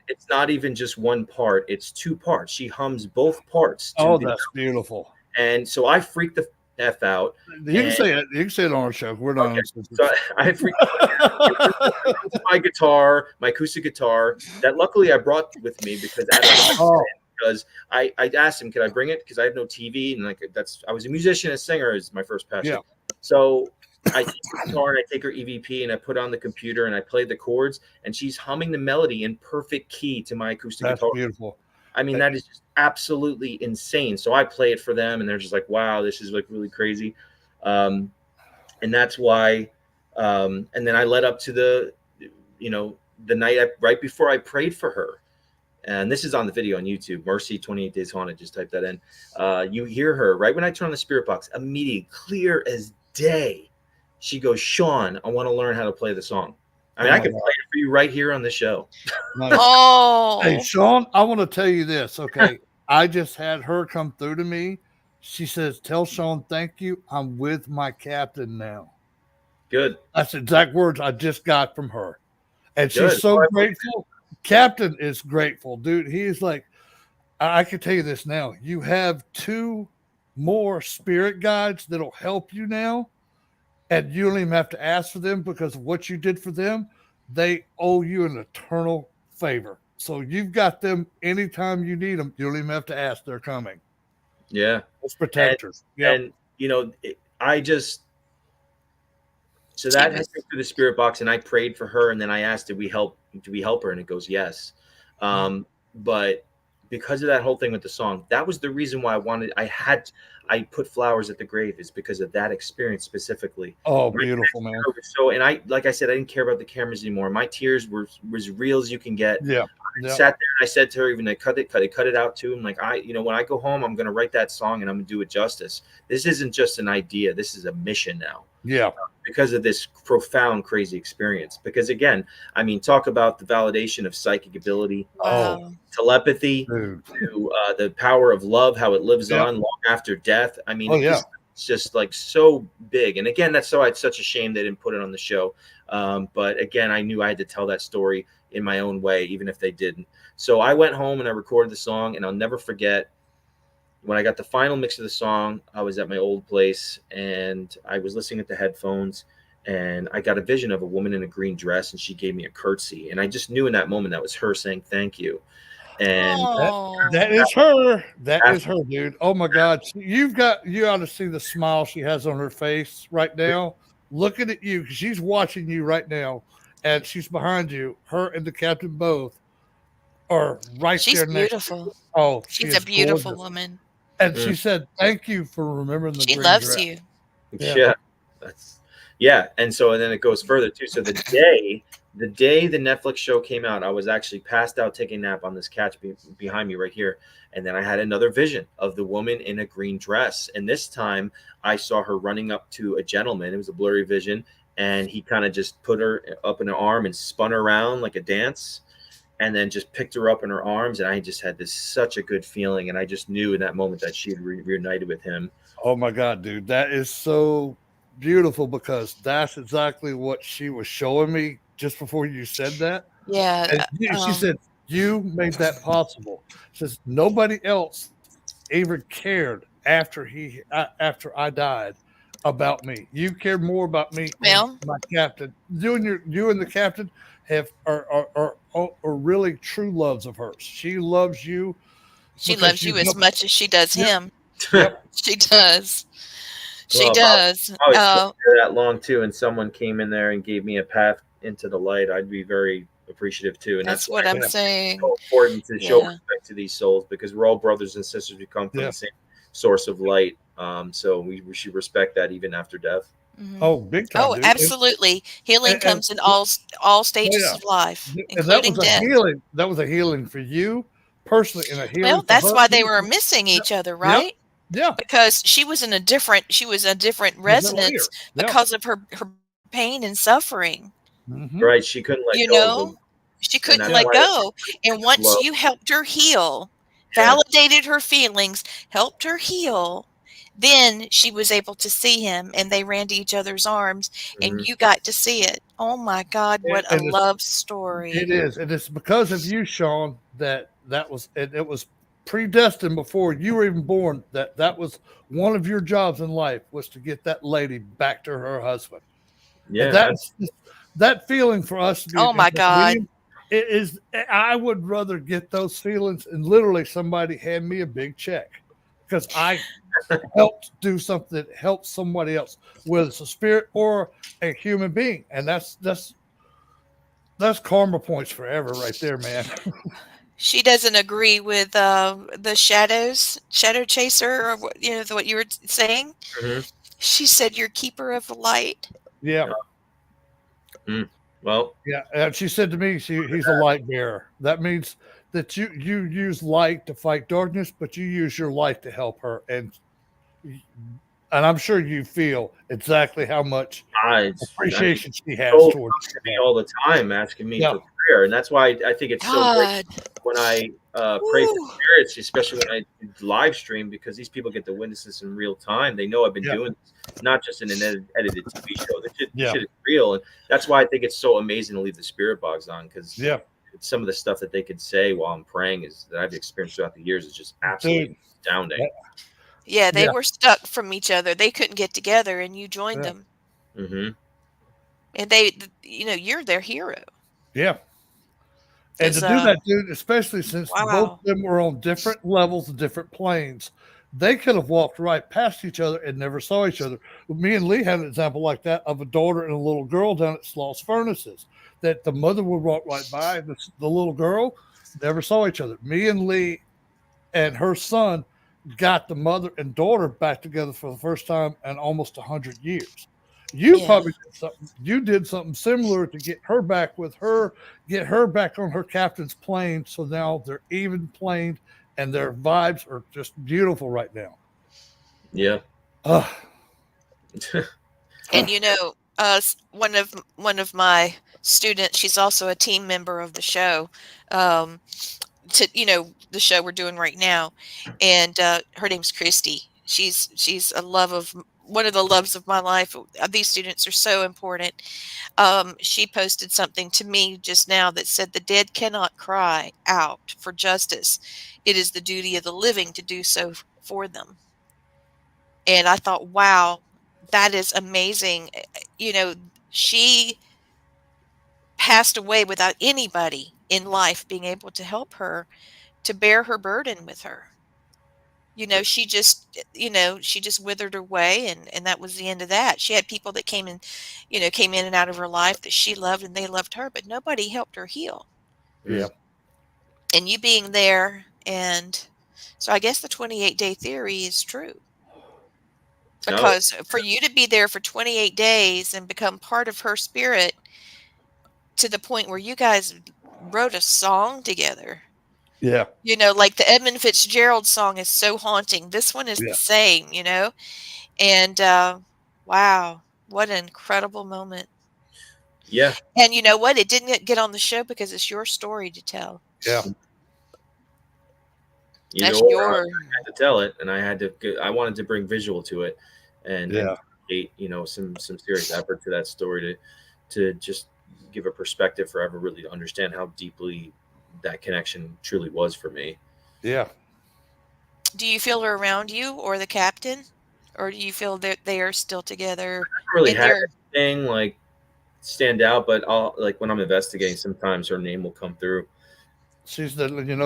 it's not even just one part, it's two parts. She hums both parts. That's beautiful. And so I freaked the F out. You can say it. You can say it on our show. We're not. Okay. So I freaked my guitar, my acoustic guitar, that luckily I brought with me because I asked him, could I bring it? Because I have no TV, and like I was a musician and singer is my first passion. Yeah. So I take her guitar and I take her EVP and I put it on the computer and I play the chords, and she's humming the melody in perfect key to my acoustic guitar. Beautiful. I mean, that is just absolutely insane. So I play it for them, and they're just like, wow, this is like really crazy. And that's why, and then I led up to the night right before I prayed for her. And this is on the video on YouTube, Mercy 28 Days Haunted. Just type that in. You hear her right when I turn on the spirit box, immediately, clear as day. She goes, Sean, I want to learn how to play the song. I mean, I can play it for you right here on the show. Nice. Oh, Hey, Sean, I want to tell you this. Okay. I just had her come through to me. She says, tell Sean, thank you. I'm with my captain now. Good. That's the exact words I just got from her. And Good. she's so grateful. Captain is grateful, dude. He is like, I can tell you this now. You have 2 more spirit guides that'll help you now. And you don't even have to ask for them because of what you did for them. They owe you an eternal favor. So you've got them anytime you need them. You don't even have to ask. They're coming. Yeah. It's protectors. And so that has been through the spirit box, and I prayed for her, and then I asked, do we help her? And it goes, yes. But because of that whole thing with the song, that was the reason why I put flowers at the grave, is because of that experience specifically. Oh, beautiful, man. So, and like I said, I didn't care about the cameras anymore. My tears were as real as you can get. Yeah. I sat there and I said to her, even cut it out too. I'm like, when I go home, I'm going to write that song and I'm going to do it justice. This isn't just an idea. This is a mission now. Yeah. Because of this profound, crazy experience. Because again, I mean, talk about the validation of psychic ability, telepathy, to the power of love, how it lives on long after death. I mean, it's just like so big. And again, that's it's such a shame they didn't put it on the show. But again, I knew I had to tell that story in my own way, even if they didn't. So I went home and I recorded the song, and I'll never forget when I got the final mix of the song. I was at my old place and I was listening at the headphones, and I got a vision of a woman in a green dress, and she gave me a curtsy. And I just knew in that moment that was her saying thank you. And that is her. That is her, dude. Oh my God. You ought to see the smile she has on her face right now, looking at you, because she's watching you right now, and she's behind you. Her and the captain both are right there. She's beautiful. Oh, she's a beautiful woman. And she said, thank you for remembering the green dress. She loves you. Yeah. And then it goes further too. So the day the Netflix show came out, I was actually passed out taking a nap on this couch behind me right here. And then I had another vision of the woman in a green dress. And this time I saw her running up to a gentleman. It was a blurry vision. And he kind of just put her up in her arm and spun her around like a dance, and then just picked her up in her arms. And I just had such a good feeling. And I just knew in that moment that she had reunited with him. Oh my God, dude. That is so beautiful, because that's exactly what she was showing me just before you said that. Yeah. And she said, you made that possible. She says, nobody else even cared after I died about me. You cared more about me than my captain. You and the captain are really true loves of hers. She loves you. She loves you as much as she does him. Yep. She does. She does. I was there that long too, and someone came in there and gave me a path into the light. I'd be very appreciative too. And that's what I'm saying. It's so important to show respect to these souls, because we're all brothers and sisters. We come from the same source of light. So we should respect that even after death. Mm-hmm. Oh, big time! Oh, dude. Absolutely. Healing comes in all stages of life, including death. That was a healing for you personally, and a healing. Well, that's why they were missing each other, right? Yeah, because she was in a different resonance because of her pain and suffering. Mm-hmm. Right, she couldn't let go. She couldn't let go, and once you helped her heal, validated her feelings, helped her heal, then she was able to see him, and they ran to each other's arms, and you got to see it. Oh my God, what a love story! It is, and it's because of you, Sean, that was predestined before you were even born that was one of your jobs in life was to get that lady back to her husband. And Yeah, that feeling for us to be Oh my against that God. medium, it is. I would rather get those feelings and literally somebody hand me a big check because I helped do something that helps somebody else, whether it's a spirit or a human being, and that's karma points forever, right there, man. She doesn't agree with the shadow chaser, or what, what you were saying. hmm She said, "You're keeper of the light." Yeah, well, yeah. And she said to me, he's a light bearer. That means that you use light to fight darkness, but you use your light to help her, and I'm sure you feel exactly how much I appreciation she has Joel towards comes to me you. all the time asking me Yeah, for prayer, and that's why I think it's so great God. when I pray for Woo. spirits, especially when I live stream, because these people get to witness this in real time. They know I've been yeah, doing this, not just in an edited TV show. This yeah, shit is real, and that's why I think it's so amazing to leave the spirit box on, because yeah, some of the stuff that they could say while I'm praying is that I've experienced throughout the years is just absolutely dude. astounding. Yeah, they Yeah, were stuck from each other. They couldn't get together, and you joined yeah, them. hmm And you're their hero. yeah. And to Because do that, dude, especially since both of wow. them were on different levels and different planes, they could have walked right past each other and never saw each other. Me and Lee had an example like that of a daughter and a little girl down at Sloss Furnaces. That the mother would walk right by, the little girl never saw each other. Me and Lee and her son got the mother and daughter back together for the first time in almost 100 years. You Yeah. probably did something. You did something similar to get her back with her, get her back on her captain's plane. So now they're even planed, and their vibes are just beautiful right now. Yeah. Uh, And one of my students, she's also a team member of the show. Um, the show we're doing right now, and her name's Christy. She's one of the loves of my life. These students are so important. She posted something to me just now that said the dead cannot cry out for justice. It is the duty of the living to do so for them. And I thought, wow, that is amazing. She passed away without anybody in life being able to help her to bear her burden with her. She just withered away, and that was the end of that. She had people that came in and out of her life that she loved and they loved her, but nobody helped her heal. yeah, And you being there, and so I guess the 28-day theory is true. No. Because for you to be there for 28 days and become part of her spirit to the point where you guys wrote a song together. yeah, Like the Edmund Fitzgerald song is so haunting. This one is the yeah, same. And wow, what an incredible moment. Yeah. And you know what? It didn't get on the show because it's your story to tell. yeah, Either That's or, I your had to tell it, and I wanted to bring visual to it, and yeah, create, some serious effort to that story to just give a perspective for ever really to understand how deeply that connection truly was for me. yeah. Do you feel her around you or the captain? Or do you feel that they are still together I don't really in had their anything like stand out, but I'll like when I'm investigating, sometimes her name will come through. She's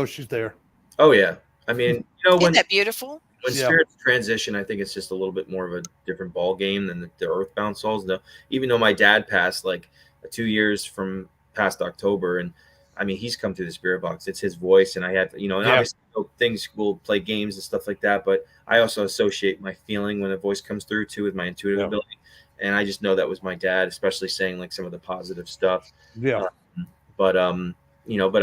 she's there. Oh yeah, I mean, Isn't that beautiful? when Yeah, spirits transition, I think it's just a little bit more of a different ball game than the earthbound souls. Though, even though my dad passed like 2 years from past October, and I mean he's come through the spirit box. It's his voice, and I had and yeah, obviously things will play games and stuff like that. But I also associate my feeling when a voice comes through too with my intuitive yeah, ability, and I just know that was my dad, especially saying like some of the positive stuff. yeah, Uh, but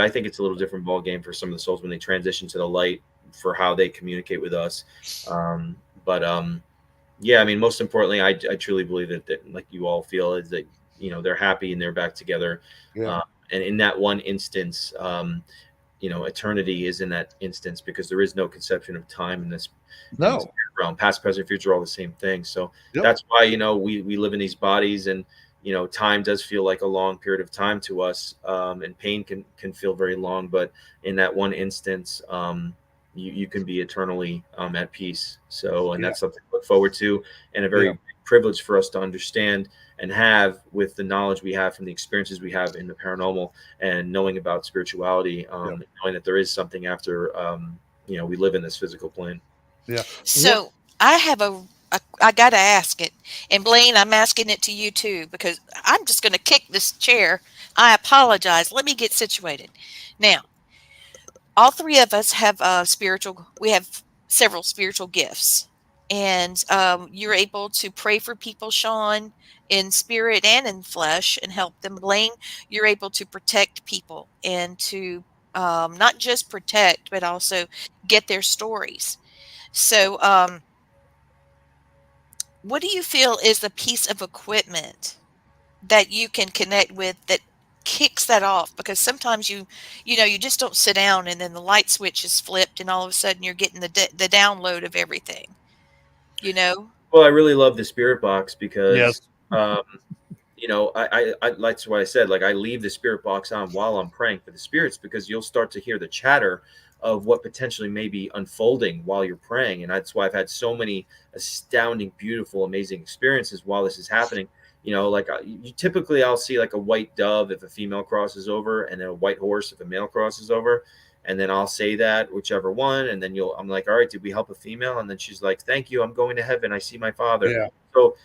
I think it's a little different ball game for some of the souls when they transition to the light for how they communicate with us. Um, but yeah, I mean, most importantly, I truly believe that like you all feel is that they're happy and they're back together. yeah. Uh, and in that one instance, eternity is in that instance because there is no conception of time in this No. realm. Past, present, future are all the same thing. So Yep. that's why we live in these bodies, and time does feel like a long period of time to us, and pain can feel very long. But in that one instance, you can be eternally at peace. So, and Yeah. that's something to look forward to, and a very Yeah. big privilege for us to understand and have with the knowledge we have from the experiences we have in the paranormal and knowing about spirituality, Yeah. knowing that there is something after, we live in this physical plane. Yeah. What? So I have I got to ask it. And Blaine, I'm asking it to you too, because I'm just going to kick this chair. I apologize. Let me get situated. Now, all three of us have we have several spiritual gifts. And you're able to pray for people, Sean, in spirit and in flesh and help them. Blaine, you're able to protect people and to not just protect, but also get their stories. So, what do you feel is the piece of equipment that you can connect with that kicks that off? Because sometimes you just don't sit down and then the light switch is flipped and all of a sudden you're getting the download of everything, you know? Well, I really love the spirit box Yes. because, I that's what I said. Like I leave the spirit box on while I'm praying for the spirits because you'll start to hear the chatter of what potentially may be unfolding while you're praying, and that's why I've had so many astounding, beautiful, amazing experiences while this is happening. Like typically I'll see like a white dove if a female crosses over, and then a white horse if a male crosses over. And then I'll say that whichever one, and then I'm like, all right, did we help a female? And then she's like, thank you, I'm going to heaven, I see my father. Yeah. So,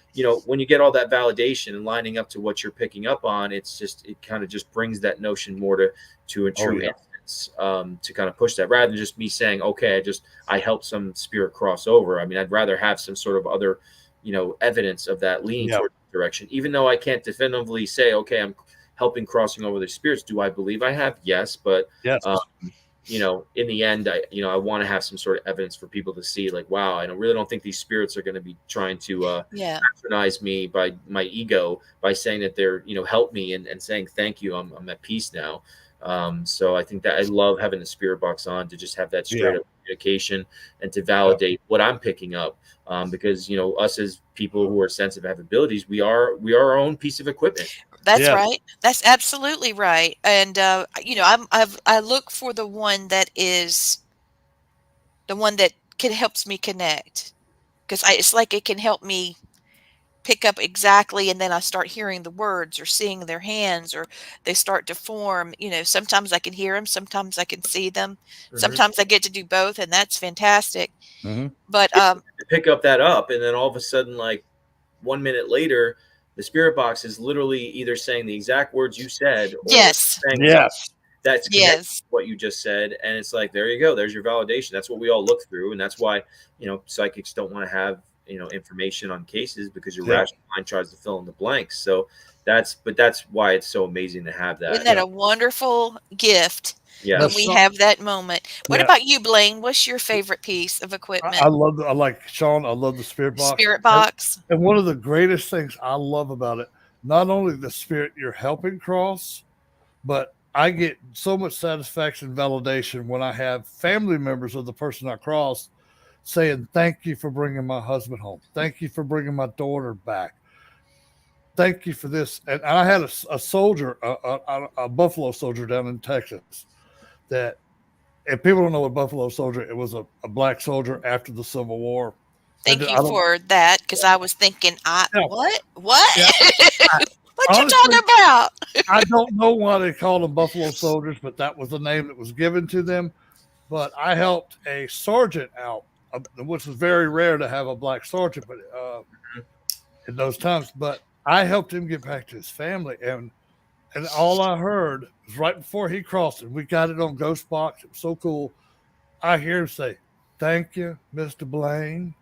when you get all that validation and lining up to what you're picking up on, it kind of just brings that notion more to a true instance, to kind of push that rather than just me saying, okay, I helped some spirit cross over. I mean, I'd rather have some sort of other, evidence of that leaning Yeah. toward the direction, even though I can't definitively say, okay, I'm helping crossing over the spirits. Do I believe I have? Yes. But, Yes. in the end, I want to have some sort of evidence for people to see, like, wow, I really don't think these spirits are going to be trying to Yeah. patronize me by my ego by saying that they're, help me and saying thank you. I'm at peace now. So I think that I love having the spirit box on to just have that straight up communication and to validate what I'm picking up. Because us as people who are sensitive, have abilities, we are our own piece of equipment. That's Yeah. right. That's absolutely right. And I look for the one that can helps me connect because it's like it can help me pick up exactly, and then I start hearing the words or seeing their hands or they start to form. Sometimes I can hear them, sometimes I can see them, Mhm. sometimes I get to do both, and that's fantastic. Mm-hmm. But To pick up that up, and then all of a sudden, like 1 minute later, the spirit box is literally either saying the exact words you said or yes, saying something Yes. that's connected yes, to what you just said. And it's like, there you go, there's your validation. That's what we all look through, and that's why psychics don't want to have information on cases, because your Yeah. rational mind tries to fill in the blanks. So that's why it's so amazing to have isn't that. that a wonderful gift Now, when we Yes. Sean, have that moment? What yeah, about you, Blaine? What's your favorite piece of I equipment? love I like Sean. I love the spirit box. Spirit box. And one of the greatest things I love about it, not only the spirit you're helping cross, but I get so much satisfaction and validation when I have family members of the person I crossed saying, thank you for bringing my husband home. Thank you for bringing my daughter back. Thank you for this. And I had a soldier, a Buffalo soldier down in Texas that, and people don't know what Buffalo soldier, it was a black soldier after the Civil War. And Thank I you don't, for that, because I was thinking, yeah, what? yeah. What you Honestly, talking about? I don't know why they called them Buffalo soldiers, but that was the name that was given to them. But I helped a sergeant out, which was very rare to have a black sergeant, but in those times. But I helped him get back to his family, and all I heard was right before he crossed it. We got it on Ghost Box. It was so cool. I hear him say, "Thank you, Mr. Blaine,"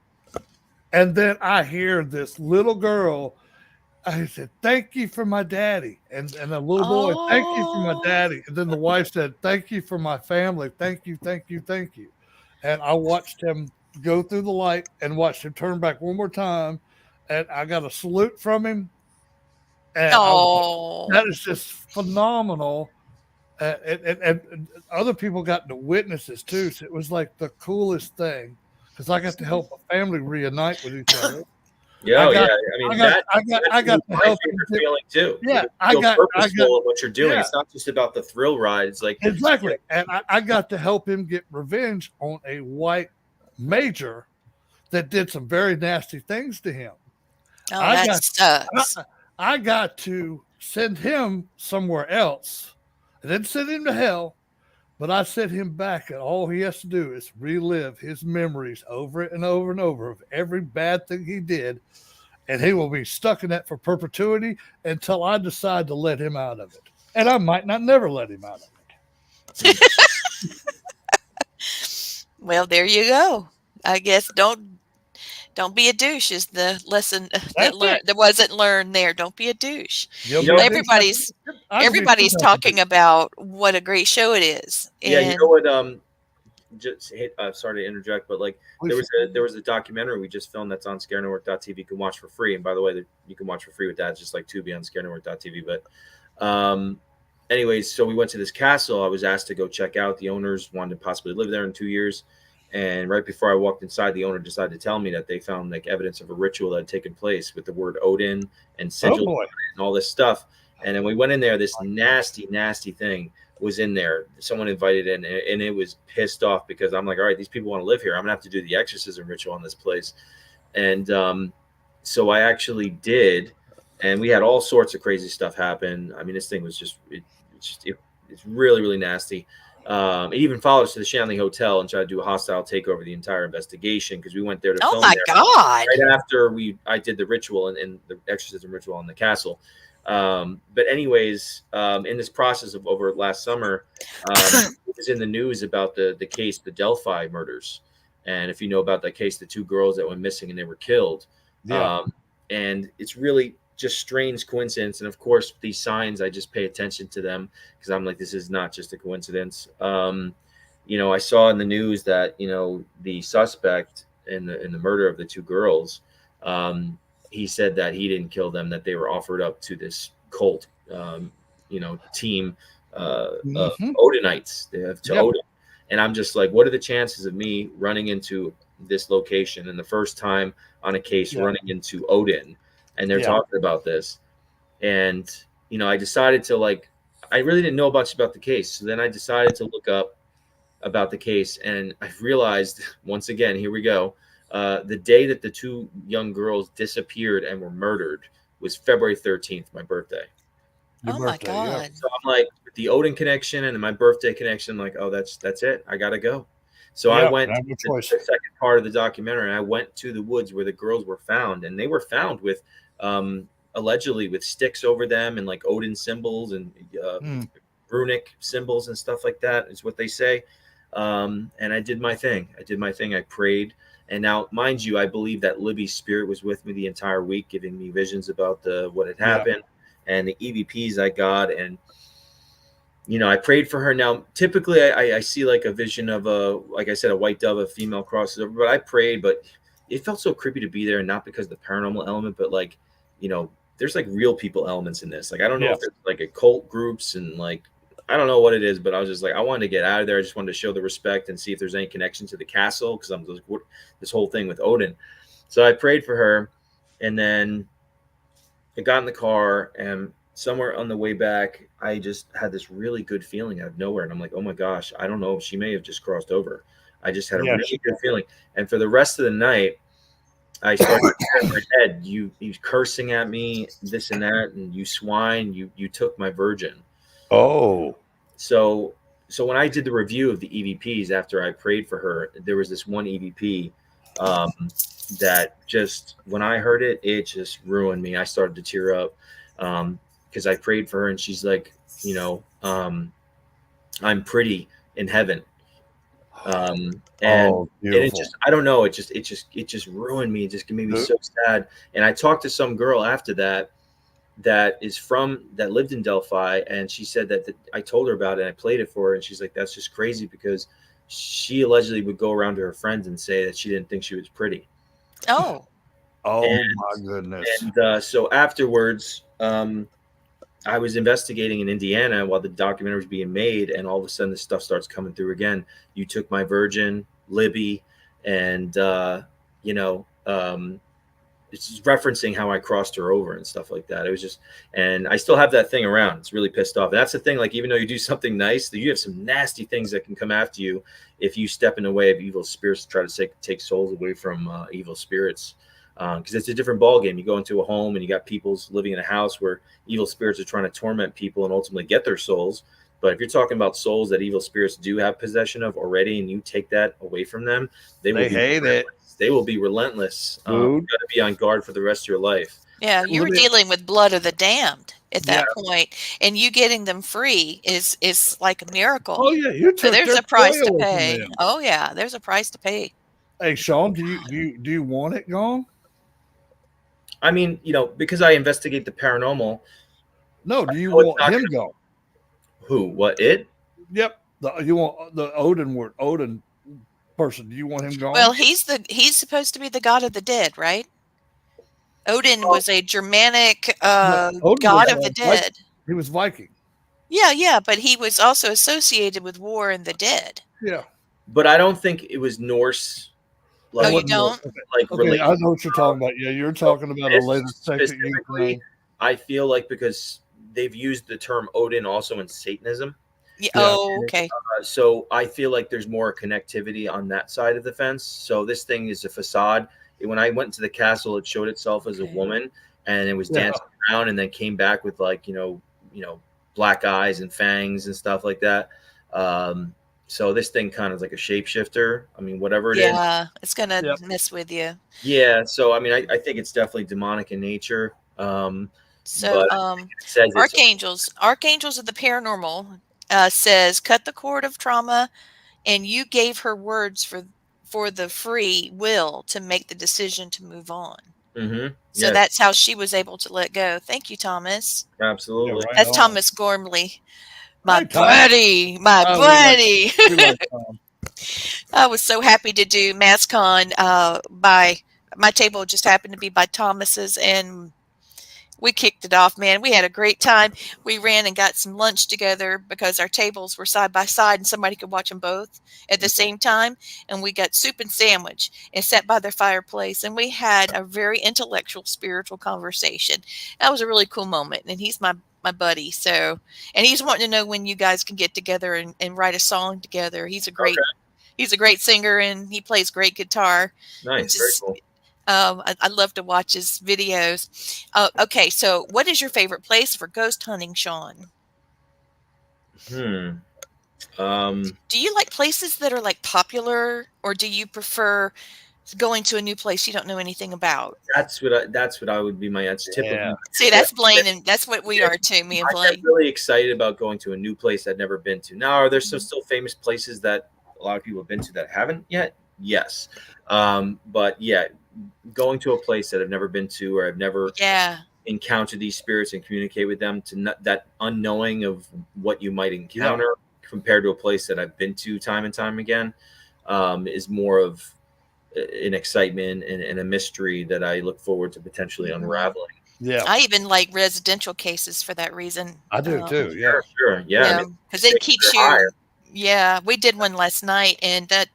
and then I hear this little girl. I said, "Thank you for my daddy," and the little boy, "Thank you for my Oh, daddy," and then the wife said, "Thank you for my family. Thank you, thank you, thank you." And I watched him go through the light and watched him turn back one more time, and I got a salute from him, and I was like, oh, "That is just phenomenal." And other people got to witness this too, so it was like the coolest thing because I got to help a family reunite with each other. Yeah, I got, I mean, I got that's to my help him favorite get, feeling too. yeah, You feel purposeful of what you're doing. yeah, It's not just about the thrill ride. It's like, exactly. And I got to help him get revenge on a white major that did some very nasty things to him. Oh, I that got, sucks. I got to send him somewhere else. I didn't send him to hell, but I sent him back, and all he has to do is relive his memories over and over and over of every bad thing he did, and he will be stuck in that for perpetuity until I decide to let him out of it. And I might not never let him out of it. Well, there you go. I guess don't be a douche is the lesson That's it. that wasn't learned there. Don't be a douche. You'll you be know, a Well, douche everybody's I can be a everybody's douche after talking about what a great show it is, yeah, you know and what? Just sorry to interject, but like douche. there was a documentary we just filmed that's on scarenetwork.tv. You can watch for free, and by the way, you can watch for free with that. It's just like Tubi on scarenetwork.tv. But anyways, so we went to this castle. I was asked to go check out. The owners wanted to possibly live there in 2 years, and right before I walked inside, the owner decided to tell me that they found like evidence of a ritual that had taken place with the word Odin and Oh sigil boy. and all this stuff. And then we went in there. This nasty, nasty thing was in there. Someone invited in, and it was pissed off because I'm like, all right, these people want to live here. I'm gonna have to do the exorcism ritual on this place. And so I actually did, and we had all sorts of crazy stuff happen. I mean, this thing was it's really, really nasty. It even followed us to the Shanley Hotel and tried to do a hostile takeover the entire investigation because we went there to oh film my there God. right after I did the ritual and the exorcism ritual in the castle. But anyways, in this process of over last summer, it was in the news about the case, the Delphi murders. And if you know about that case, the two girls that went missing and they were killed. Yeah. And it's really just strange coincidence. And of course, these signs, I just pay attention to them because I'm like, this is not just a coincidence. I saw in the news that, the suspect in the murder of the two girls, he said that he didn't kill them, that they were offered up to this cult, team of Mhm. Odinites. They have to Yep. Odin. And I'm just like, what are the chances of me running into this location and the first time on a case Yeah. running into Odin? And they're Yeah. talking about this. And, I decided to I really didn't know much about the case. So then I decided to look up about the case. And I realized once again, here we go. The day that the two young girls disappeared and were murdered was February 13th, my birthday. Your Oh my birthday. Yeah. God. So I'm like, with the Odin connection and my birthday connection, like, oh, that's it. I gotta go. So I Yeah, went I have to no the choice. second part of the documentary, and I went to the woods where the girls were found, and they were found with allegedly with sticks over them and like Odin symbols and runic symbols and stuff like that is what they say. And I did my thing. I prayed. And now, mind you, I believe that Libby's spirit was with me the entire week, giving me visions about what had happened and the EVPs I got. And, I prayed for her. Now, typically I see like a vision of like I said, a white dove, a female crosses over, but I prayed, but it felt so creepy to be there. Not because of the paranormal element, but like, there's like real people elements in this. Like, I don't know if there's like occult groups and like, I don't know what it is, but I was just like, I wanted to get out of there. I just wanted to show the respect and see if there's any connection to the castle. Cause I'm like, what this whole thing with Odin. So I prayed for her, and then I got in the car, and somewhere on the way back, I just had this really good feeling out of nowhere. And I'm like, oh my gosh, I don't know. She may have just crossed over. I just had a really good feeling. And for the rest of the night, I started to hear in my head, you cursing at me, this and that, and you swine, you took my virgin. Oh. So when I did the review of the EVPs after I prayed for her, there was this one EVP that just, when I heard it, it just ruined me. I started to tear up because I prayed for her, and she's like, I'm pretty in heaven. And it just, I don't know, it just ruined me. It just made me so sad. And I talked to some girl after that lived in Delphi, and she said that I told her about it and I played it for her, and she's like, that's just crazy because she allegedly would go around to her friends and say that she didn't think she was pretty. Oh. My goodness. And so afterwards, I was investigating in Indiana while the documentary was being made, and all of a sudden this stuff starts coming through again. You took my virgin, Libby, and it's referencing how I crossed her over and stuff like that. It was just, and I still have that thing around. It's really pissed off. And that's the thing. Like, even though you do something nice, you have some nasty things that can come after you if you step in the way of evil spirits to try to take souls away from evil spirits. Because it's a different ballgame. You go into a home and you got people living in a house where evil spirits are trying to torment people and ultimately get their souls. But if you're talking about souls that evil spirits do have possession of already, and you take that away from them, they will be hate it. They will be relentless. You Dude. got to be on guard for the rest of your life. Yeah, you were Let me- dealing with blood of the damned at Yeah. that point, and you getting them free is like a miracle. Oh yeah, you So took there's their a price toy to away from pay. them. Oh yeah, there's a price to pay. Hey Sean, do you want it gone? I mean, because I investigate the paranormal. No, do you know it's want not him gone? Who? What? It? Yep. You want the Odin person? Do you want him gone? Well, he's supposed to be the god of the dead, right? Odin was a Germanic Odin god was, of the Viking. dead. He was Viking. Yeah, but he was also associated with war and the dead. Yeah. But I don't think it was Norse. Oh, you Wasn't don't? Okay, related. I know what you're talking about. Yeah, you're talking about a This later second specifically, I feel like because they've used the term Odin also in Satanism. Yeah. Yeah. Oh, okay. So I feel like there's more connectivity on that side of the fence. So this thing is a facade. When I went to the castle, it showed itself as a Okay. woman, and it was Yeah. dancing around, and then came back with black eyes and fangs and stuff like that. So this thing kind of is like a shapeshifter. I mean, whatever it is. Yeah, it's gonna Yep. mess with you. Yeah. So I mean, I think it's definitely demonic in nature. So, But it says it's archangels of the paranormal says, cut the cord of trauma, and you gave her words for the free will to make the decision to move on. So yes, that's how she was able to let go. Thank you, Thomas. absolutely. Yeah, right That's on. Thomas Gormley, my Hi, Tom. buddy, my Oh, buddy. We like Tom. I was so happy to do MassCon by my table just happened to be by Thomas's, and we kicked it off, man. We had a great time. We ran and got some lunch together because our tables were side by side and somebody could watch them both at the same time. And we got soup and sandwich and sat by their fireplace. And we had a very intellectual, spiritual conversation. That was a really cool moment. And he's my buddy. So, and he's wanting to know when you guys can get together and write a song together. He's a great singer and he plays great guitar. And Nice, very just, cool. I love to watch his videos. Okay, so what is your favorite place for ghost hunting, Sean? Do you like places that are like popular, or do you prefer going to a new place you don't know anything about? That's what I would be my typical. Yeah. See, that's Blaine, and that's what we are too. Me and I Blaine. get really excited about going to a new place I'd never been to. Now, are there some still famous places that a lot of people have been to that haven't yet? Yes, but yeah, going to a place that I've never been to or I've never encounter these spirits and communicate with them to that unknowing of what you might encounter compared to a place that I've been to time and time again is more of an excitement and a mystery that I look forward to potentially unraveling. Yeah, I even like residential cases for that reason. I do too. Yeah, sure. Yeah, because it keeps you higher. Yeah, we did one last night, and that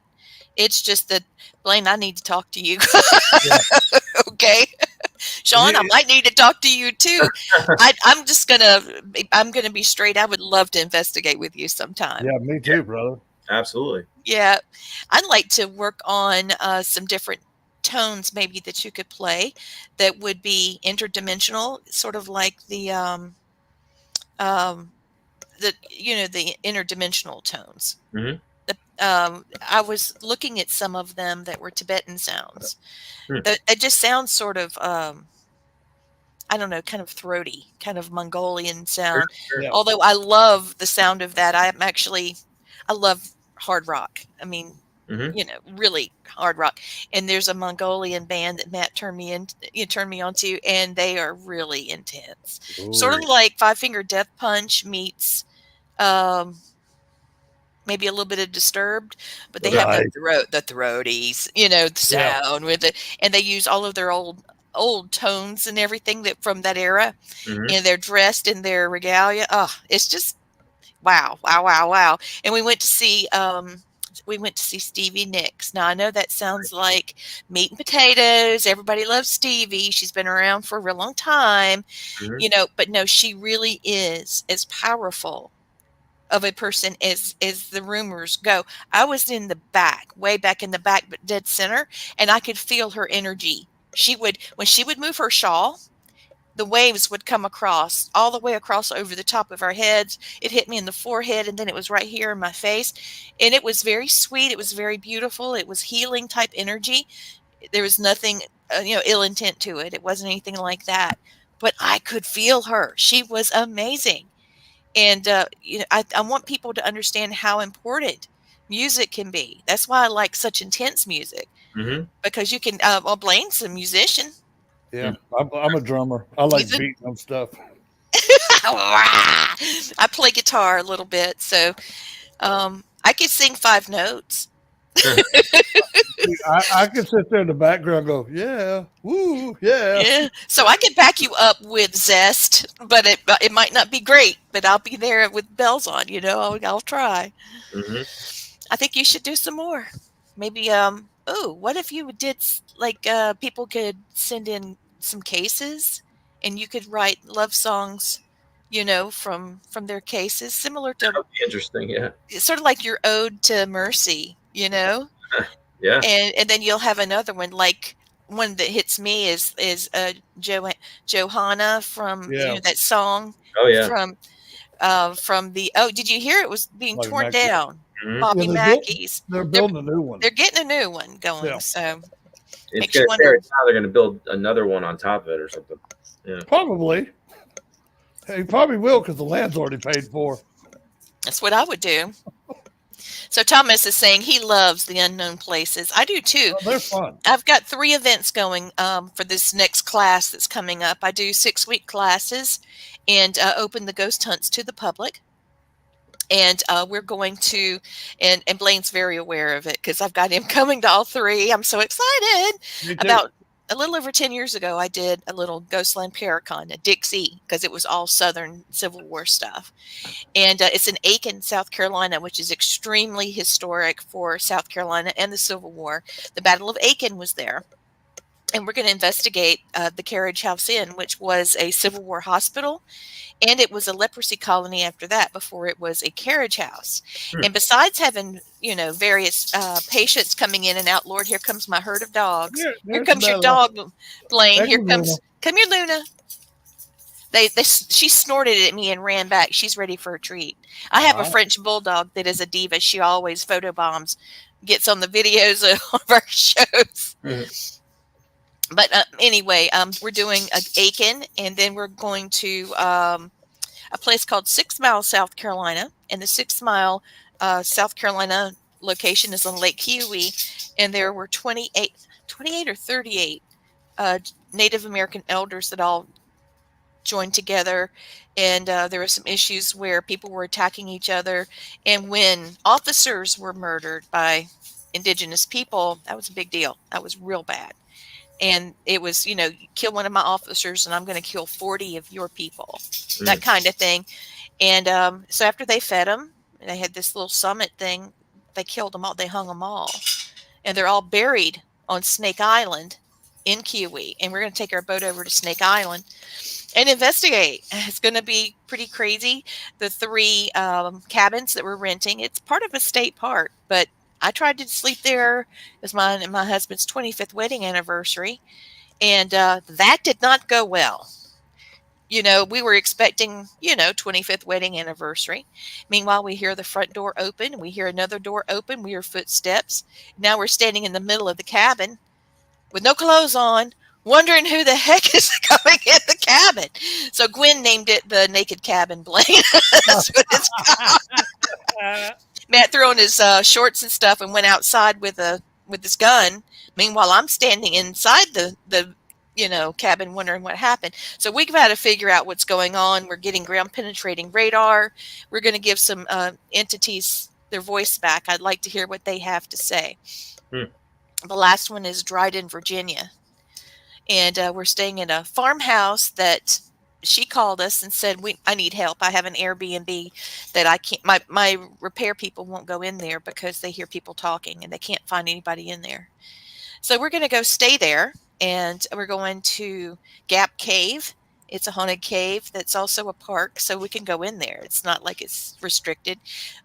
it's just that, Blaine, I need to talk to you. Okay. Sean, I might need to talk to you too. I'm gonna be straight. I would love to investigate with you sometime. Yeah, me too, brother. Absolutely. Yeah, I'd like to work on some different tones, maybe that you could play that would be interdimensional, sort of like the interdimensional tones. Mm-hmm. I was looking at some of them that were Tibetan sounds. It just sounds sort of, I don't know, kind of throaty, kind of Mongolian sound. Sure. Yeah. Although I love the sound of that. I love hard rock. I mean, really hard rock. And there's a Mongolian band that Matt turned me onto, and they are really intense. Ooh. Sort of like Five Finger Death Punch meets maybe a little bit of Disturbed, but they have the throaties, the sound with it, and they use all of their old tones and everything that from that era, and they're dressed in their regalia. Oh, it's just wow. And we went to see we went to see Stevie Nicks. Now I know that sounds like meat and potatoes. Everybody loves Stevie. She's been around for a real long time, Mhm. but no, she really is as powerful of a person as the rumors go. I was in the back, way back in the back, but dead center, and I could feel her energy. She would when she would move her shawl, the waves would come across all the way across over the top of our heads. It hit me in the forehead, and then it was right here in my face. And it was very sweet. It was very beautiful. It was healing type energy. There was nothing, ill intent to it. It wasn't anything like that. But I could feel her. She was amazing. And I want people to understand how important music can be. That's why I like such intense music Mhm. because you can. Well, Blaine's a musician. Yeah, I'm a drummer. I like He's a beating on stuff. I play guitar a little bit, so I can sing 5 notes. I can sit there in the background and go, yeah, woo, yeah. Yeah, so I can back you up with zest, but it might not be great, but I'll be there with bells on, I'll try. Mhm. I think you should do some more. Maybe oh, what if you did like people could send in some cases and you could write love songs, from their cases, similar That to would be interesting. Yeah. sort of like your ode to mercy. Yeah. And then you'll have another one like one that hits me is Johanna from Yeah, that song Oh yeah. from the did you hear it was being like torn Mackie. down? Mhm. Yeah, Bobby Mackey's. they're They're building a new one. they're getting a new one Yeah, going, so It's makes you gonna tear wonder. it down. They're gonna build another one on top of it or something. Yeah. probably. He probably will because the land's already paid for. That's what I would do. So Thomas is saying he loves the unknown places. I do too. Oh, they're fun. I've got 3 events going for this next class that's coming up. I do 6-week classes and open the ghost hunts to the public. And we're going to, and Blaine's very aware of it because I've got him coming to all 3. I'm so excited. Me too. About a little over 10 years ago, I did a little Ghostland Paracon at Dixie because it was all Southern Civil War stuff. And it's in Aiken, South Carolina, which is extremely historic for South Carolina and the Civil War. The Battle of Aiken was there. And we're going to investigate the Carriage House Inn, which was a Civil War hospital. And it was a leprosy colony after that before it was a carriage house. Hmm. And besides having, various patients coming in and out, Lord, here comes my herd of dogs. Here There's comes your Bella. dog, Blaine. Thank Here you, comes, come here, Luna. She snorted at me and ran back. She's ready for a treat. I have a Ah, French bulldog that is a diva. She always photobombs, gets on the videos of our shows. Mhm. But anyway, we're doing Aiken, and then we're going to a place called 6 Mile, South Carolina. And the 6 Mile, South Carolina location is on Lake Huey. And there were 28 or 38 Native American elders that all joined together. And there were some issues where people were attacking each other. And when officers were murdered by indigenous people, that was a big deal. That was real bad. And it was, you kill one of my officers and I'm going to kill 40 of your people, that kind of thing. And so after they fed them, they had this little summit thing. They killed them all. They hung them all. And they're all buried on Snake Island in Kiwi. And we're going to take our boat over to Snake Island and investigate. It's going to be pretty crazy. The 3 cabins that we're renting, it's part of a state park, but I tried to sleep there. It was my husband's 25th wedding anniversary, and that did not go well. We were expecting, 25th wedding anniversary. Meanwhile, we hear the front door open. We hear another door open. We hear footsteps. Now we're standing in the middle of the cabin with no clothes on, wondering who the heck is coming in the cabin. So Gwen named it the Naked Cabin, Blaine. That's what it's called. Matt threw on his shorts and stuff and went outside with his gun. Meanwhile, I'm standing inside the cabin wondering what happened. So we've got to figure out what's going on. We're getting ground penetrating radar. We're going to give some entities their voice back. I'd like to hear what they have to say. Hmm. The last one is Dryden, Virginia. And we're staying in a farmhouse that she called us and said, I need help. I have an Airbnb that I can't, my repair people won't go in there because they hear people talking and they can't find anybody in there. So we're going to go stay there, and we're going to Gap Cave. It's a haunted cave that's also a park, so we can go in there. It's not like it's restricted,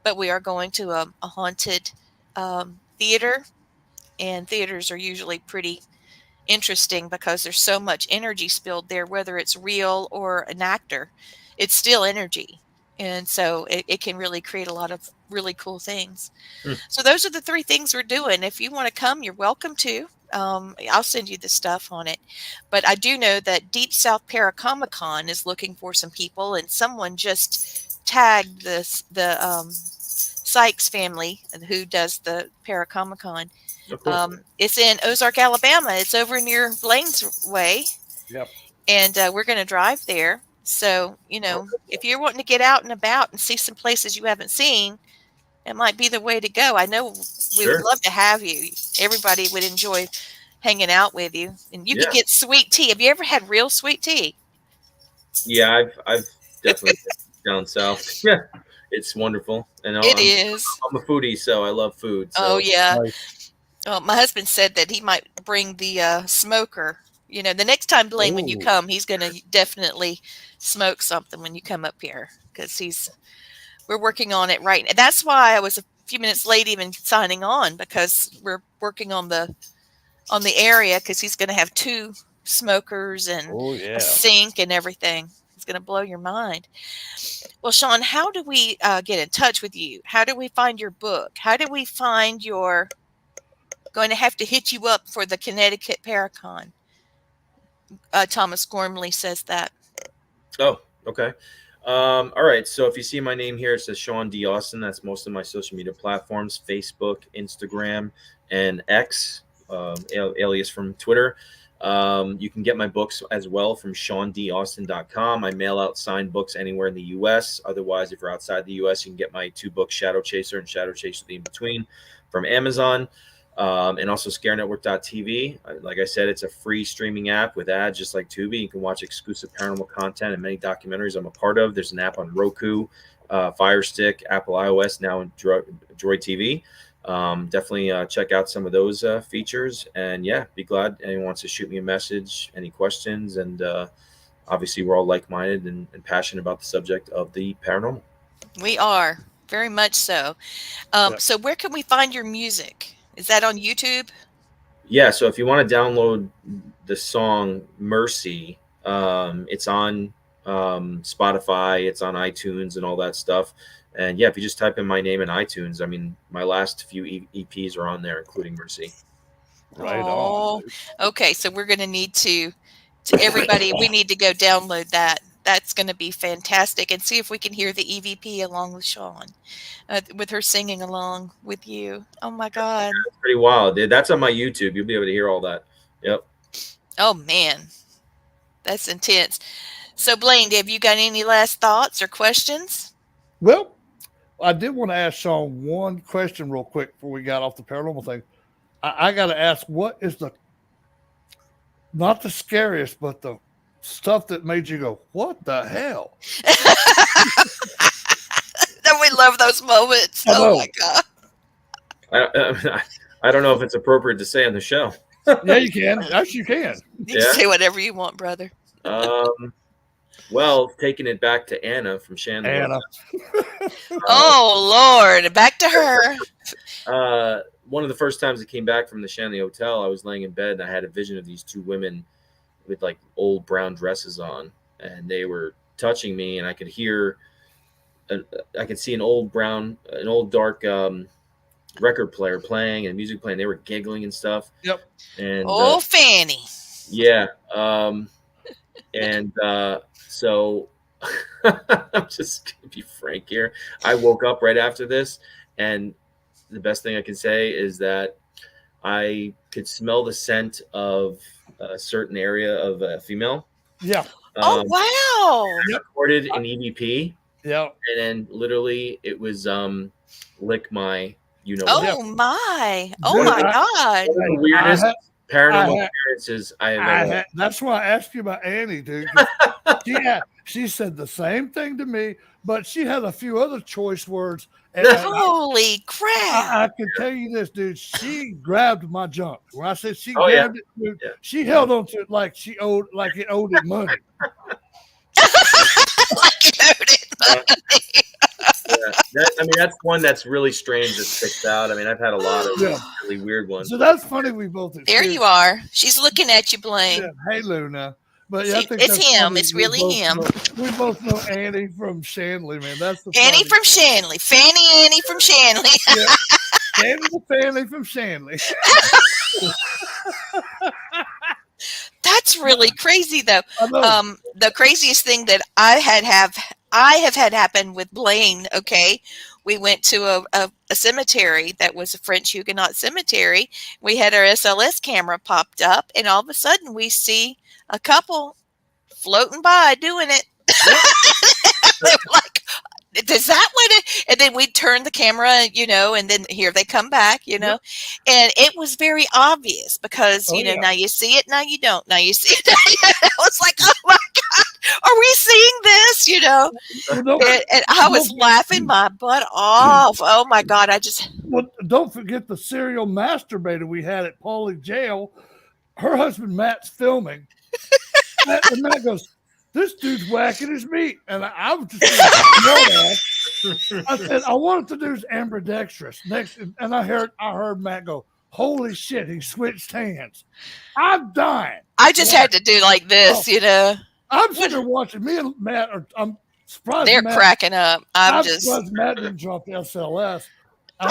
but we are going to a haunted theater, and theaters are usually pretty interesting because there's so much energy spilled there, whether it's real or an actor, it's still energy. And so it can really create a lot of really cool things. Hmm. So those are the three things we're doing. If you want to come, you're welcome to. I'll send you the stuff on it. But I do know that Deep South Paracomic-Con is looking for some people, and someone just tagged the Sykes family who does the Paracomic-Con. Of course. It's in Ozark, Alabama. It's over near Blaine's Way, Yep. and we're going to drive there. So, if you're wanting to get out and about and see some places you haven't seen, it might be the way to go. I know we would Sure. love to have you. Everybody would enjoy hanging out with you, and you could Yeah. get sweet tea. Have you ever had real sweet tea? Yeah, I've definitely been down south. Yeah, it's wonderful, and It is. I'm a foodie, so I love food. Oh So yeah. Nice. My husband said that he might bring the smoker. The next time, Blaine, when you Ooh. come, he's going to definitely smoke something when you come up here because we're working on it right now. That's why I was a few minutes late even signing on, because we're working on the area, because he's going to have 2 smokers and Oh a yeah. sink and everything. It's going to blow your mind. Well, Sean, how do we get in touch with you? How do we find your book? How do we find your? Going to have to hit you up for the Connecticut Paracon. Thomas Gormley says that. Oh, okay. All right. So if you see my name here, it says Sean D. Austin. That's most of my social media platforms: Facebook, Instagram, and X, alias from Twitter. You can get my books as well from SeanDAustin.com. I mail out signed books anywhere in the U.S. Otherwise, if you're outside the U.S., you can get my 2 books, Shadow Chaser and Shadow Chaser: The In Between, from Amazon. And also scarenetwork.tv. Like I said, it's a free streaming app with ads, just like Tubi. You can watch exclusive paranormal content and many documentaries I'm a part of. There's an app on Roku, Fire Stick, Apple iOS, now in Droid TV. Definitely check out some of those features. And yeah, be glad anyone wants to shoot me a message, any questions. And obviously, we're all like-minded and passionate about the subject of the paranormal. We are, very much so. Yep. So where can we find your music? Is that on YouTube? Yeah, so if you want to download the song Mercy, it's on Spotify, it's on iTunes and all that stuff. And yeah, if you just type in my name in iTunes, I mean, my last few EPs are on there, including Mercy. Right on. Oh, dude. okay. So we're going to need to everybody, we need to go download that. That's going to be fantastic, and see if we can hear the EVP along with Sean, with her singing along with you. Oh my God. It's pretty wild, dude. That's on my YouTube. You'll be able to hear all that. Yep. Oh man, that's intense. So Blaine, have you got any last thoughts or questions? Well, I did want to ask Sean one question real quick before we got off the paranormal thing. I got to ask, what is not the scariest, but the stuff that made you go, what the hell? We love those moments. I Oh know. my God. I don't know if it's appropriate to say on the show. Yeah, you can. Yes, you can. You Yeah. can say whatever you want, brother. Well, taking it back to Anna from Shannon. Anna. Oh Lord, back to her. One of the first times I came back from the Shanley Hotel, I was laying in bed and I had a vision of these 2 women with like old brown dresses on, and they were touching me, and I could hear, I could see an old dark record player playing and music playing. They were giggling and stuff. Yep. And Oh, Fanny. yeah. So I'm just gonna be frank here. I woke up right after this, and the best thing I can say is that I could smell the scent of a certain area of a female. Yeah. Oh wow. I recorded an EVP, Yeah. and then literally it was lick my Oh Yeah. my. Oh Dude, my God. One of the weirdest paranormal experiences I have ever. That's why I asked you about Annie, dude. She said the same thing to me, but she had a few other choice words. And Holy crap! I can tell you this, dude. She grabbed my junk. When I said she Oh, yeah. grabbed it, dude, she held on to it like it owed it money. Like it owed it money. That's one that's really strange that sticks out. I mean, I've had a lot of really weird ones. So that's funny. We both There you are. She's looking at you, Blaine. Yeah. Hey, Luna. But See, I think it's that's him. funny. It's really him. We both know Annie from Shanley, man. That's the Annie from Shanley. Fanny Annie from Shanley. Yeah. Annie the Fanny from Shanley. That's really crazy, though. The craziest thing that I have had happen with Blaine. Okay, we went to a cemetery that was a French Huguenot cemetery. We had our SLS camera popped up, and all of a sudden we see a couple floating by doing it. They were like, "Is that what it?" And then we'd turn the camera, and then here they come back, and it was very obvious because, now you see it, now you don't. Now you see it. I was like, oh my God, are we seeing this? And I was laughing my butt off. Oh my God. Well, don't forget the serial masturbator we had at Paulie Jail. Her husband, Matt's filming. And Matt goes, "This dude's whacking his meat." And I was just I said, "I wanted to do ambidextrous." Next, and I heard Matt go, "Holy shit, he switched hands." I'm dying. I just had to do like this, I'm sitting there watching. Me and Matt I'm surprised. They're cracking up. I'm surprised Matt didn't drop the SLS. I'm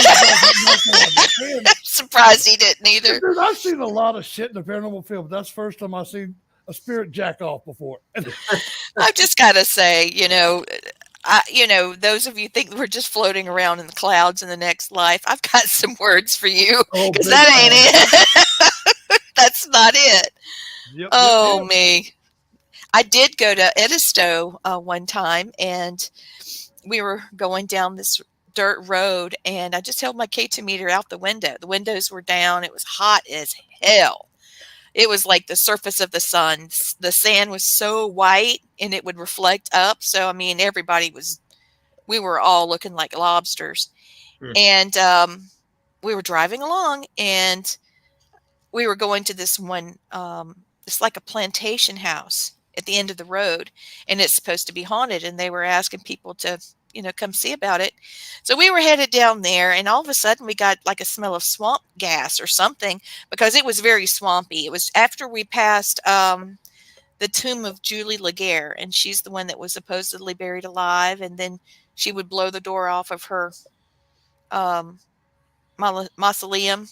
surprised he didn't either. Dude, I've seen a lot of shit in the paranormal field, but that's the first time I've seen a spirit jack off before. I've just got to say, those of you think we're just floating around in the clouds in the next life, I've got some words for you, because that ain't it. That's not it. Yep, me. I did go to Edisto one time, and we were going down this dirt road, and I just held my K2 meter out the window. The windows were down. It was hot as hell. It was like the surface of the sun. The sand was so white, and it would reflect up. So, I mean, we were all looking like lobsters. And we were driving along, and we were going to this one, it's like a plantation house at the end of the road, and it's supposed to be haunted. And they were asking people to, come see about it. So we were headed down there, and all of a sudden we got like a smell of swamp gas or something, because it was very swampy. It was after we passed the tomb of Julie Laguerre, and she's the one that was supposedly buried alive, and then she would blow the door off of her mausoleum,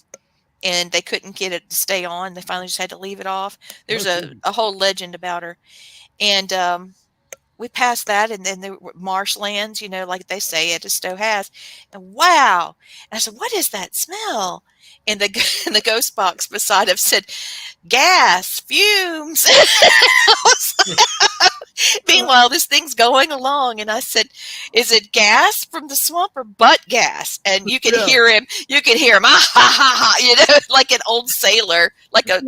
and they couldn't get it to stay on. They finally just had to leave it off. There's a whole legend about her. And we passed that, and then there were marshlands, like they say Edisto has. And wow. And I said, "What is that smell?" And the ghost box beside him said, "Gas, fumes." Meanwhile, this thing's going along, and I said, "Is it gas from the swamp or butt gas?" And you could hear him. You could hear him, ah, ha, ha, ha, like an old sailor, like a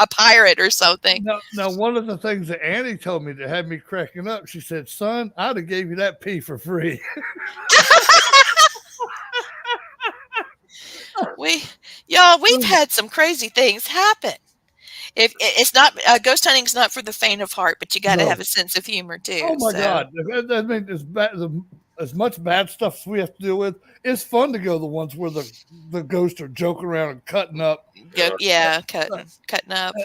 pirate or something. Now, one of the things that Annie told me that had me cracking up, she said, "Son, I'd have gave you that pee for free." We've had some crazy things happen. If it's not ghost hunting's not for the faint of heart, but you got to have a sense of humor too. Oh my God! I mean, as much bad stuff as we have to deal with, it's fun to go the ones where the ghosts are joking around and cutting up. Cutting up.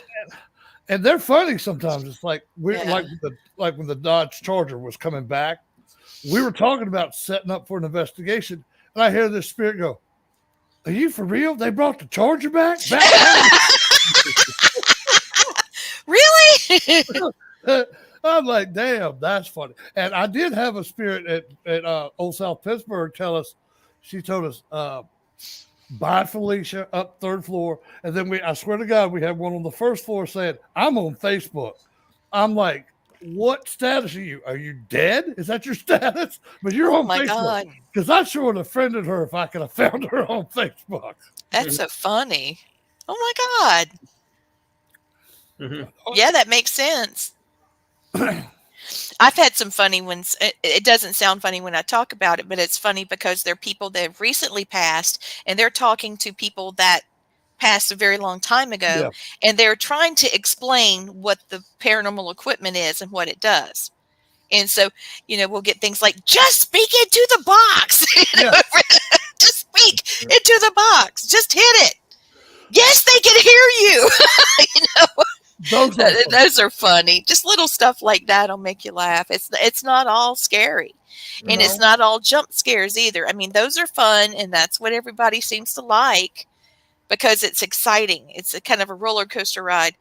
And they're funny sometimes. It's like like when the Dodge Charger was coming back, we were talking about setting up for an investigation, and I hear this spirit go, "Are you for real? They brought the Charger back?" Really? I'm like, damn, that's funny. And I did have a spirit at Old South Pittsburgh she told us, "Bye, Felicia," up 3rd floor. And then I swear to God, we had one on the 1st floor saying, "I'm on Facebook." I'm like, "What status are you? Are you dead? Is that your status?" But you're on Facebook. Because I sure would have friended her if I could have found her on Facebook. That's so funny. Oh my God. Mhm. Yeah, that makes sense. I've had some funny ones. It doesn't sound funny when I talk about it, but it's funny because they're people that have recently passed, and they're talking to people that passed a very long time ago, Yeah. and they're trying to explain what the paranormal equipment is and what it does. And so, we'll get things like, just speak into the box. Yeah. Just speak into the box. Just hit it. Yes, they can hear you. Those are fun. Those are funny. Just little stuff like that'll make you laugh. It's not all scary. And it's No. not all jump scares either. I mean, those are fun, and that's what everybody seems to like because it's exciting. It's a kind of a roller coaster ride.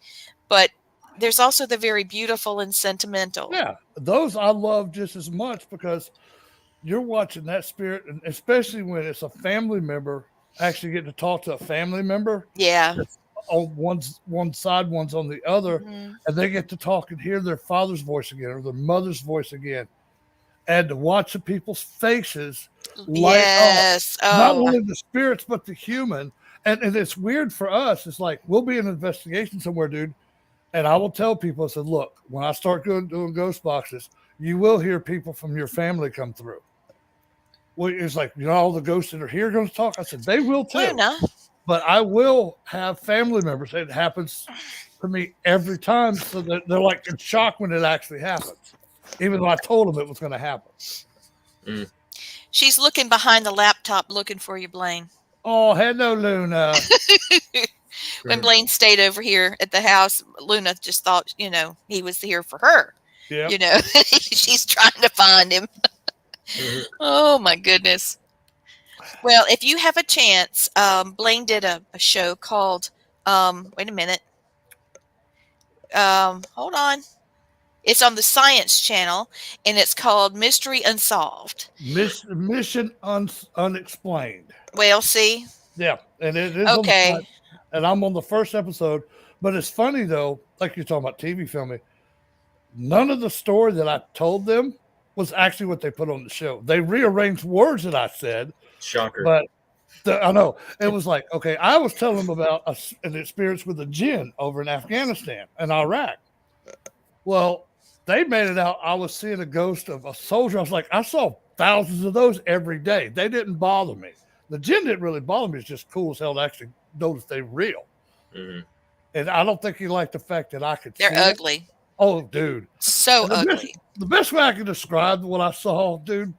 But there's also the very beautiful and sentimental. Yeah, those I love just as much because you're watching that spirit, and especially when it's a family member actually getting to talk to a family member Yeah. on one side, one's on the other, Mhm. and they get to talk and hear their father's voice again or their mother's voice again, and to watch the people's faces light up, Yes. not Oh, only the spirits but the human. And it's weird for us. It's like we'll be in an investigation somewhere, dude. And I will tell people, I said, look, when I start doing ghost boxes, you will hear people from your family come through. Well, it's like, all the ghosts that are here going to talk. I said, they will too. Luna. But I will have family members. It happens to me every time. So that they're like in shock when it actually happens, even though I told them it was going to happen. She's looking behind the laptop looking for you, Blaine. Oh, hello, Luna. When Blaine stayed over here at the house, Luna just thought, he was here for her. Yeah. She's trying to find him. Oh, my goodness. Well, if you have a chance, Blaine did a show called, wait a minute. Hold on. It's on the Science Channel, and it's called Mystery Unsolved. Mission Unexplained. Well, see? Yeah, and it is Okay. on the, and I'm on the first episode. But it's funny though, like you're talking about TV filming. None of the story that I told them was actually what they put on the show. They rearranged words that I said. Shocker. But I know it was like, okay, I was telling them about an experience with a jinn over in Afghanistan and Iraq. Well, they made it out I was seeing a ghost of a soldier. I was like, I saw thousands of those every day. They didn't bother me. The jinn didn't really bother me. It's just cool as hell to actually notice they're real. Mhm. And I don't think he liked the fact that I could They're see it. ugly. Oh, dude. So And ugly. the best way I can describe what I saw, dude,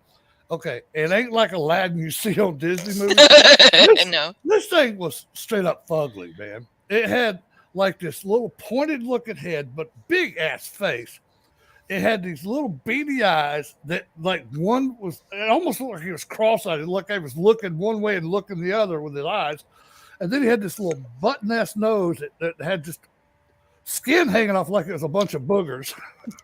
okay, it ain't like Aladdin you see on Disney movies. No. This thing was straight up fugly, man. It had like this little pointed looking head, but big ass face. It had these little beady eyes that, like, one was, it almost looked like he was cross-eyed. It looked like he was looking one way and looking the other with his eyes. And then he had this little button-ass nose that had just skin hanging off like it was a bunch of boogers.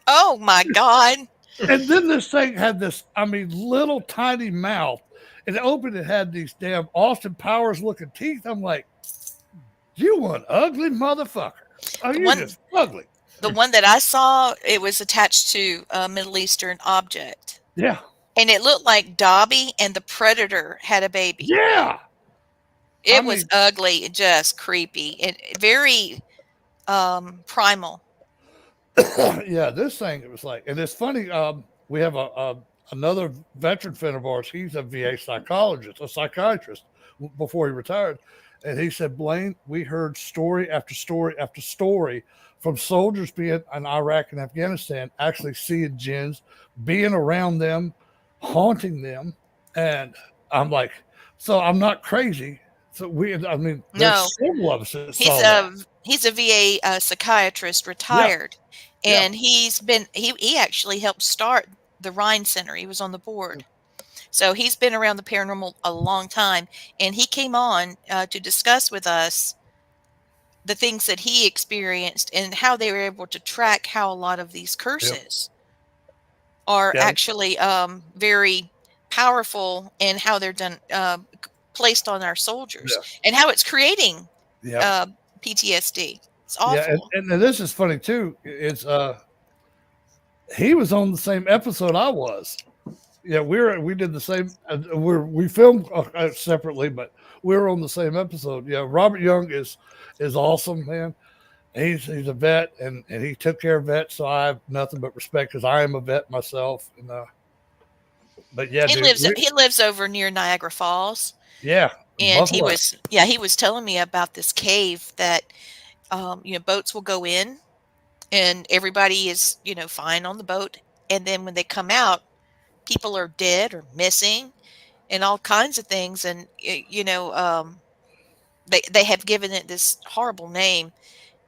Oh, my God. And then this thing had this, little tiny mouth. And it opened, it had these damn Austin Powers looking teeth. I'm like, you one ugly motherfucker. Oh, you just ugly. The one that I saw, it was attached to a Middle Eastern object. Yeah. And it looked like Dobby and the Predator had a baby. Yeah. It was ugly, just creepy, and very primal. Yeah, this thing, it was like, and it's funny. We have another veteran friend of ours. He's a VA psychologist, a psychiatrist before he retired. And he said, Blaine, we heard story after story after story from soldiers being in Iraq and Afghanistan, actually seeing jinns, being around them, haunting them. And I'm like, so I'm not crazy. So there's several of us that saw that. He's a VA psychiatrist, retired, and he actually helped start the Rhine Center. He was on the board. So he's been around the paranormal a long time, and he came on to discuss with us the things that he experienced and how they were able to track how a lot of these curses are actually very powerful, and how they're done placed on our soldiers, and how it's creating PTSD. It's awful. Yeah, and this is funny too. It's he was on the same episode I was. Yeah, we did the same. We filmed separately, but we were on the same episode. Yeah, Robert Young is awesome, man. He's a vet, and he took care of vets, so I have nothing but respect because I am a vet myself. And but yeah, He dude, lives over near Niagara Falls, yeah, and buckle up. he was telling me about this cave that boats will go in, and everybody is fine on the boat, and then when they come out, people are dead or missing, and all kinds of things, and they have given it this horrible name.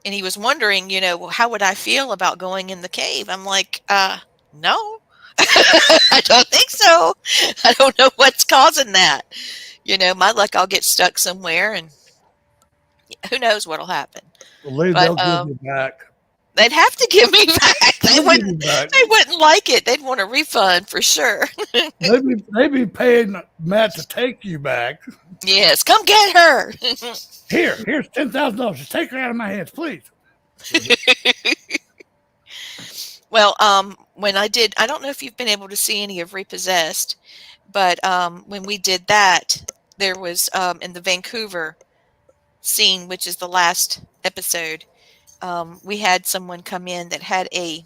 And he was wondering, well, how would I feel about going in the cave? I'm like, no, I don't think so. I don't know what's causing that. My luck, I'll get stuck somewhere, and who knows what'll happen. Lee, But they'll give you back. they'd have to give me back. They They'll give you wouldn't. back. They wouldn't like it. They'd want a refund for sure. They be paying Matt to take you back. Yes, come get her. Here's $10,000. Just take her out of my hands, please. Well, when I don't know if you've been able to see any of Repossessed, but when we did that, there was in the Vancouver scene, which is the last episode, we had someone come in that had a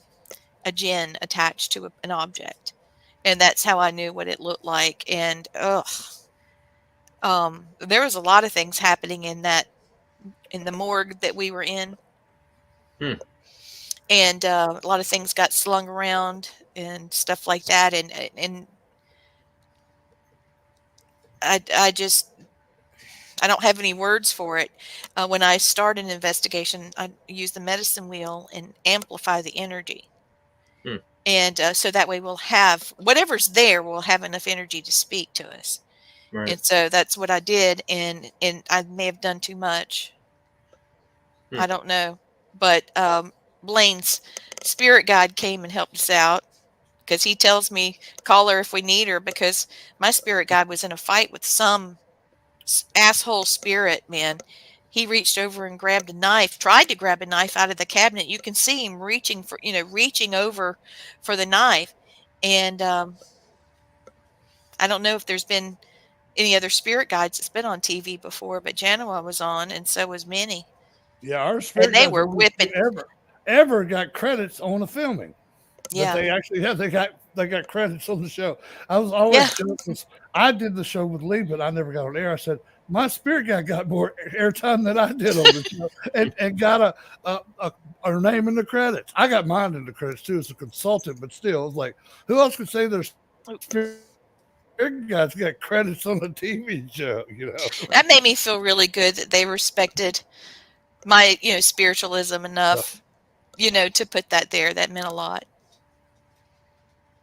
gin attached to an object, and that's how I knew what it looked like. And there was a lot of things happening in the morgue that we were in. Hmm. And a lot of things got slung around and stuff like that, and I just I don't have any words for it. When I start an investigation, I use the medicine wheel and amplify the energy, Hmm. and so that way we'll have whatever's there. We'll have enough energy to speak to us, Right. and so that's what I did. And I may have done too much. Hmm. I don't know, but Blaine's spirit guide came and helped us out because he tells me call her if we need her, because my spirit guide was in a fight with some asshole spirit man. He reached over and grabbed a knife, tried to grab a knife out of the cabinet. You can see him reaching over for the knife. And I don't know if there's been any other spirit guides that's been on TV before, but Janoa was on, and so was Minnie. Yeah, our And spirit they guides were are the only two whipping. ever got credits on the filming. That Yeah. they actually had. They got credits on the show. I was Yeah. always jealous 'cause I did the show with Lee, but I never got on air. I said my spirit guy got more airtime than I did on the show, and got a name in the credits. I got mine in the credits too as a consultant, but still, it's like who else could say their spirit guys got credits on a TV show? That made me feel really good that they respected my, spiritualism enough, to put that there. That meant a lot.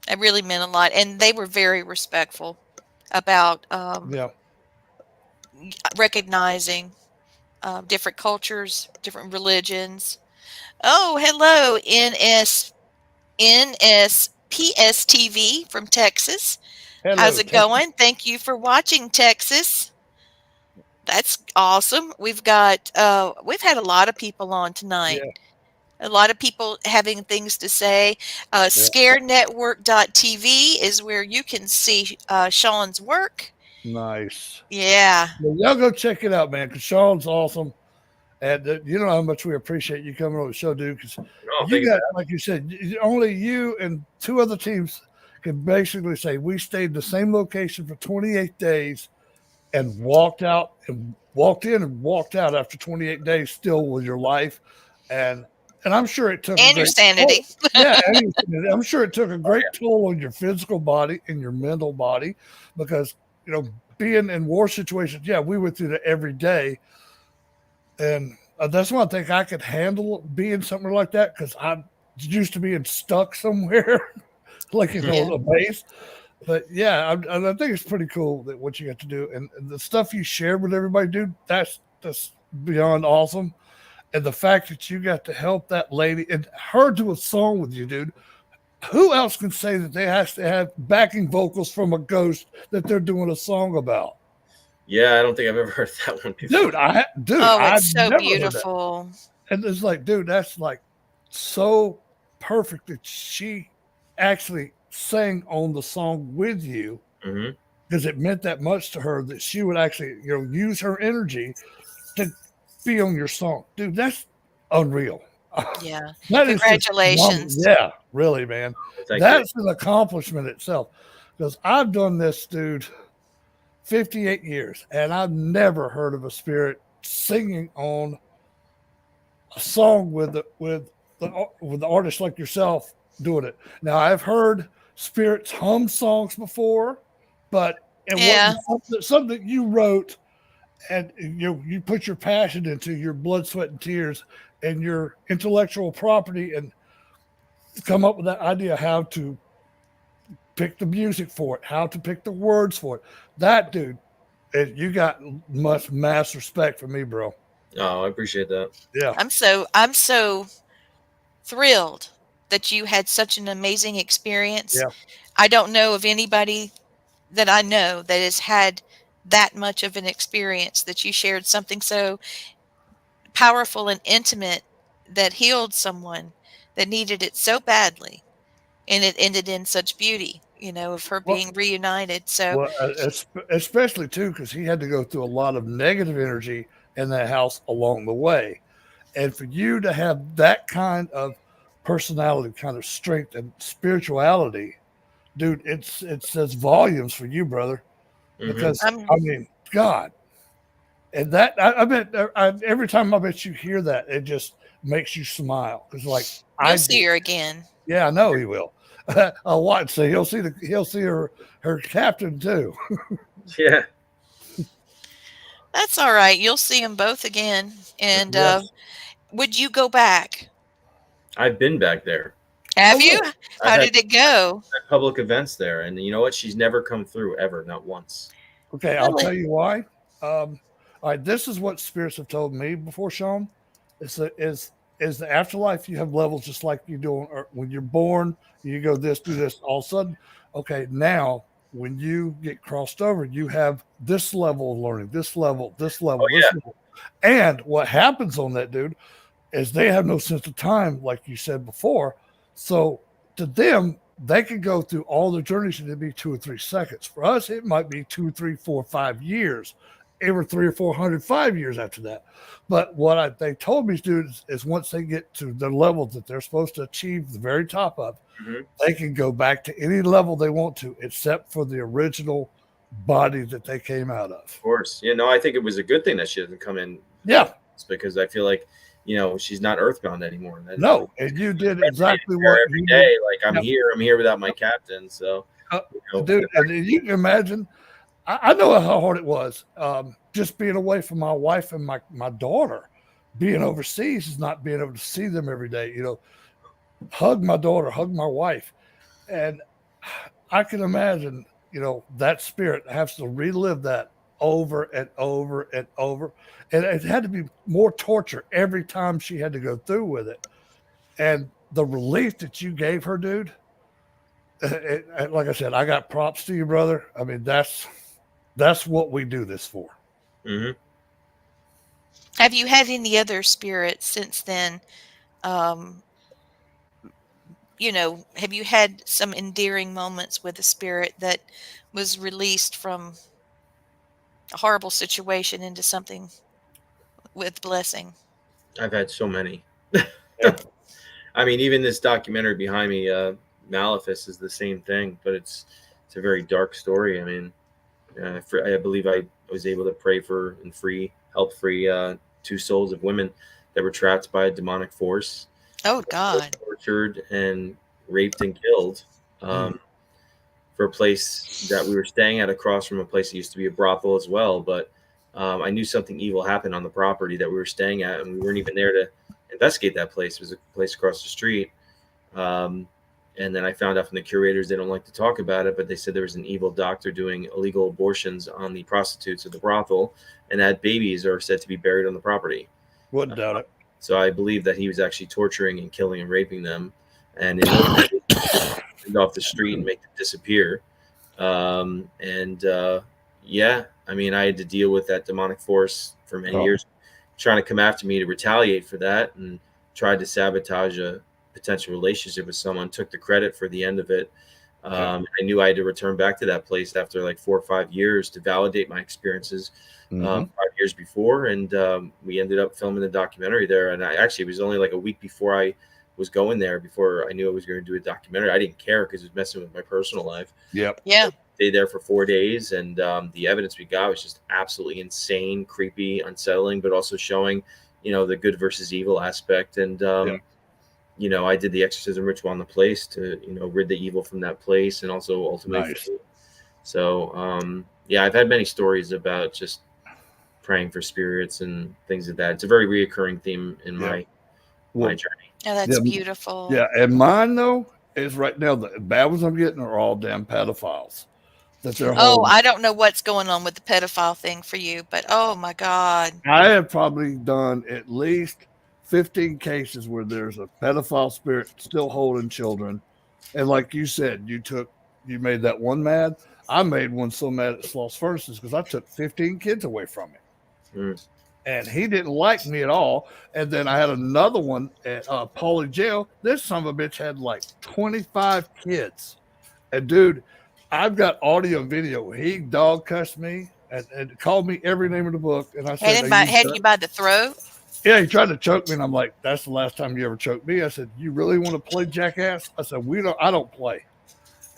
It really meant a lot. And they were very respectful about Yeah. recognizing different cultures, different religions. Oh, hello, NSPSTV from Texas. How's Hello, it Texas. going? Thank you for watching, Texas. That's awesome. We've had a lot of people on tonight. Yeah. A lot of people having things to say. Yeah. Scarenetwork.tv is where you can see Sean's work. Nice. Yeah. Well, y'all go check it out, man, because Sean's awesome. And you know how much we appreciate you coming on the show, dude. Because you got, like you said, only you and two other teams can basically say we stayed in the same location for 28 days and walked in and walked out after 28 days still with your life. And I'm sure it took and your sanity. Yeah, I'm sure it took a great toll on your physical body and your mental body because, being in war situations, yeah, we went through that every day. And that's why I think I could handle being something like that because I'm used to being stuck somewhere, like a base. But yeah, I think it's pretty cool that what you got to do and the stuff you shared with everybody, dude. That's beyond awesome. And the fact that you got to help that lady and her do a song with you, dude. Who else can say that they have to have backing vocals from a ghost that they're doing a song about? Yeah, I don't think I've ever heard that one before. Dude, it's so beautiful. And it's like, dude, that's like so perfect that she actually sang on the song with you because it meant that much to her that she would actually, use her energy to be on your song. Dude, that's unreal. Yeah. That is just phenomenal. Congratulations. Yeah, really, man. Thank you. That's an accomplishment itself. Because I've done this, dude, 58 years, and I've never heard of a spirit singing on a song with the artists like yourself doing it. Now I've heard spirits hum songs before, but it Yeah. wasn't something you wrote and you put your passion into your blood, sweat, and tears and your intellectual property and come up with that idea how to pick the music for it, how to pick the words for it. That dude, you got much mass respect for me, bro. Oh, I appreciate that. Yeah. I'm so thrilled that you had such an amazing experience. Yeah. I don't know of anybody that I know that has had that much of an experience, that you shared something so powerful and intimate that healed someone that needed it so badly, and it ended in such beauty, of her Well, being reunited. So, Well, especially too, because he had to go through a lot of negative energy in that house along the way. And for you to have that kind of personality, kind of strength and spirituality, dude, it says volumes for you, brother. Hmm. Because I'm I mean, God, and that I bet every time I bet you hear that, it just makes you smile because like I you'll see do. her again. Yeah, I know he will. I'll watch. So he'll see her captain too. Yeah. That's all right. You'll see them both again. And Yes. would you go back? I've been back there. Have Oh, you? really? I've How had did it go? public events there, and you know what? She's never come through ever, not once. Okay, I'll Really? tell you why. All right, this is what spirits have told me before, Sean. Is the afterlife? You have levels just like you do when you're born. You go this, do this. All of a sudden, okay, now when you get crossed over, you have this level of learning, this level, this Oh level, this level. And what happens on that, dude, is they have no sense of time, like you said before. So to them, they could go through all the journeys and it'd be 2 or 3 seconds. For us, it might be 2, 3, 4, 5 years, every 3 or 400, 5 years after that. But they told me, dudes, is once they get to the level that they're supposed to achieve, the very top of, yeah. Hmm. they can go back to any level they want to, except for the original body that they came out of. Of course. You know, I think it was a good thing that she doesn't come in Yeah, because I feel like, she's not earthbound anymore. no, and you did exactly Her what every you day, did. like I'm here without my captain. So, Uh, you know, dude, and you can imagine. I know how hard it was. Just being away from my wife and my daughter, being overseas is not being able to see them every day. Hug my daughter, hug my wife, and I can imagine. That spirit has to relive that over and over and over, and it had to be more torture every time she had to go through with it. And the relief that you gave her, dude. Like I said, I got props to you, brother. I mean, that's what we do this for. hmm Have you had any other spirits since then? Um, have you had some endearing moments with a spirit that was released from a horrible situation into something with blessing? I've had so many. Yeah. I mean, even this documentary behind me, Maleficus, is the same thing, but it's a very dark story. I mean, I believe I was able to pray for and help free 2 souls of women that were trapped by a demonic force, Oh God. tortured and raped and killed, Mm. for a place that we were staying at across from a place that used to be a brothel as well. But I knew something evil happened on the property that we were staying at, and we weren't even there to investigate that place. It was a place across the street. Um, and then I found out from the curators they don't like to talk about it, but they said there was an evil doctor doing illegal abortions on the prostitutes of the brothel, and that babies are said to be buried on the property. Wouldn't doubt it. So I believe that he was actually torturing and killing and raping them, and in order to get off the street and make them disappear. And yeah, I mean, I had to deal with that demonic force for many Oh. years, trying to come after me to retaliate for that, and tried to sabotage a potential relationship with someone. Took the credit for the end of it, Yeah. I knew I had to return back to that place after like 4 or 5 years to validate my experiences Hmm. 5 years before. And we ended up filming the documentary there. And I actually, it was only like a week before I was going there, before I knew I was going to do a documentary. I didn't care because it was messing with my personal life. Yep. Yeah. Stayed there for 4 days, and the evidence we got was just absolutely insane, creepy, unsettling, but also showing, the good versus evil aspect. And Yeah. I did the exorcism ritual on the place to, rid the evil from that place, and also ultimately for Nice. me. So, yeah, I've had many stories about just praying for spirits and things like that. It's a very reoccurring theme in Yeah. my Well, journey. Oh, that's yeah. beautiful. Yeah. And mine though is right now the bad ones I'm getting are all damn pedophiles. That they're Oh, holding. I don't know what's going on with the pedophile thing for you, but oh my God. I have probably done at least 15 cases where there's a pedophile spirit still holding children. And like you said, you made that one mad. I made one so mad at Sloss Furnaces because I took 15 kids away from him. Mm. And he didn't like me at all. And then I had another one at Paulie Jail. This son of a bitch had like 25 kids. And dude, I've got audio and video. He dog cussed me and called me every name in the book. And I said, Had you by the throat? yeah, he tried to choke me. And I'm like, that's the last time you ever choked me. I said, you really want to play jackass? I said, I don't play.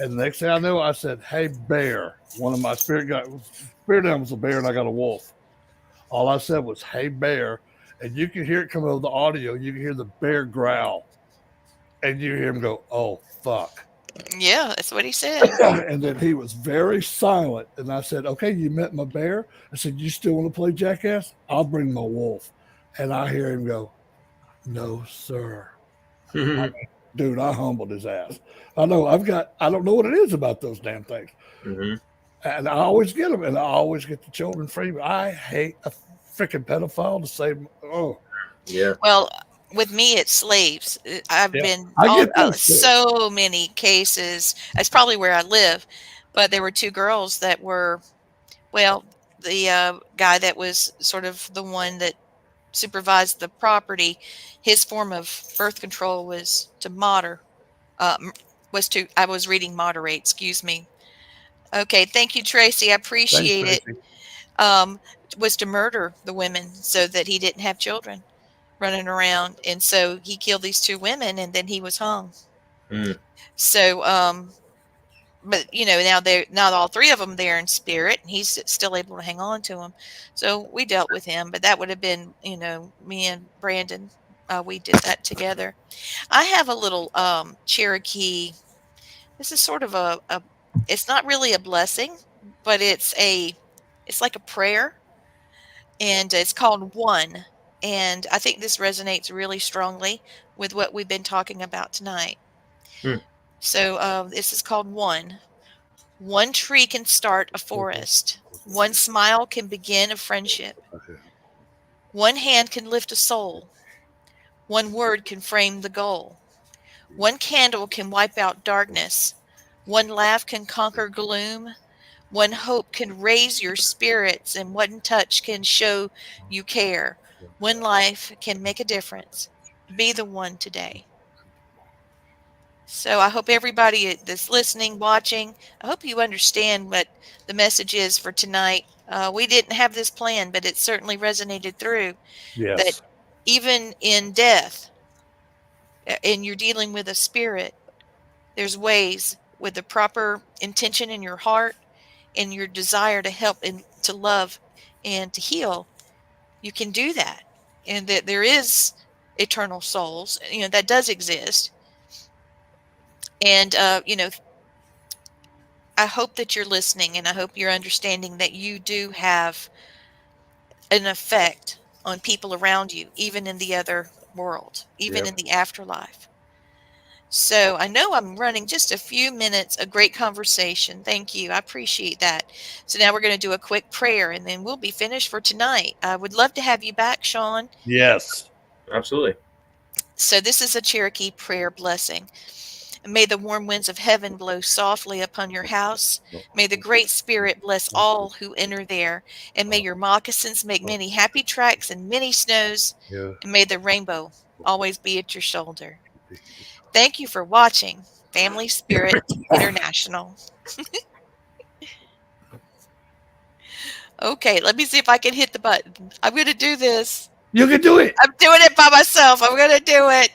And the next thing I know, I said, hey, bear. One of my spirit animals was a bear, and I got a wolf. All I said was, hey, bear. And you can hear it coming over the audio. You can hear the bear growl. And you hear him go, oh, fuck. Yeah, that's what he said. And then he was very silent. And I said, okay, you met my bear. I said, you still want to play jackass? I'll bring my wolf. And I hear him go, no, sir. Dude, I humbled his ass. I know I don't know what it is about those damn things. Hmm. And I always get them, and I always get the children free. I hate a freaking pedophile to say, oh, Yeah. Well, with me, it's slaves. I've yeah, been I all get those too. so many cases. That's probably where I live, but there were two girls that were, well, the guy that was sort of the one that supervised the property, his form of birth control was to I was reading moderate, excuse me. Okay, thank you, Tracy. I Thanks, appreciate it. Tracy. Um, was to murder the women so that he didn't have children running around, and so he killed these two women, and then he was hung. Mm. So, but now all three of them there in spirit, and he's still able to hang on to them. So we dealt with him, but that would have been, me and Brandon. We did that together. I have a little Cherokee. This is sort of a. It's not really a blessing, but it's like a prayer, and it's called One. And I think this resonates really strongly with what we've been talking about tonight. Mm. So this is called One. One tree can start a forest. One smile can begin a friendship. One hand can lift a soul. One word can frame the goal. One candle can wipe out darkness. One laugh can conquer gloom. One hope can raise your spirits, and one touch can show you care. One life can make a difference. Be the one today. So I hope everybody that's listening, watching, I hope you understand what the message is for tonight. We didn't have this plan, but it certainly resonated through that Yes. even in death, and you're dealing with a spirit, there's ways with the proper intention in your heart and your desire to help and to love and to heal, you can do that. And that there is eternal souls, that does exist. And, I hope that you're listening, and I hope you're understanding that you do have an effect on people around you, even in the other world, even Yep. in the afterlife. So I know I'm running just a few minutes, a great conversation. Thank you. I appreciate that. So now we're going to do a quick prayer, and then we'll be finished for tonight. I would love to have you back, Sean. Yes. Absolutely. So this is a Cherokee prayer blessing. May the warm winds of heaven blow softly upon your house. May the Great Spirit bless all who enter there. And may your moccasins make many happy tracks and many snows. Yeah. And may the rainbow always be at your shoulder. Thank you for watching. Family Spirit International. Okay, let me see if I can hit the button. I'm going to do this. You can do it. I'm doing it by myself. I'm going to do it.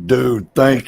Dude, thank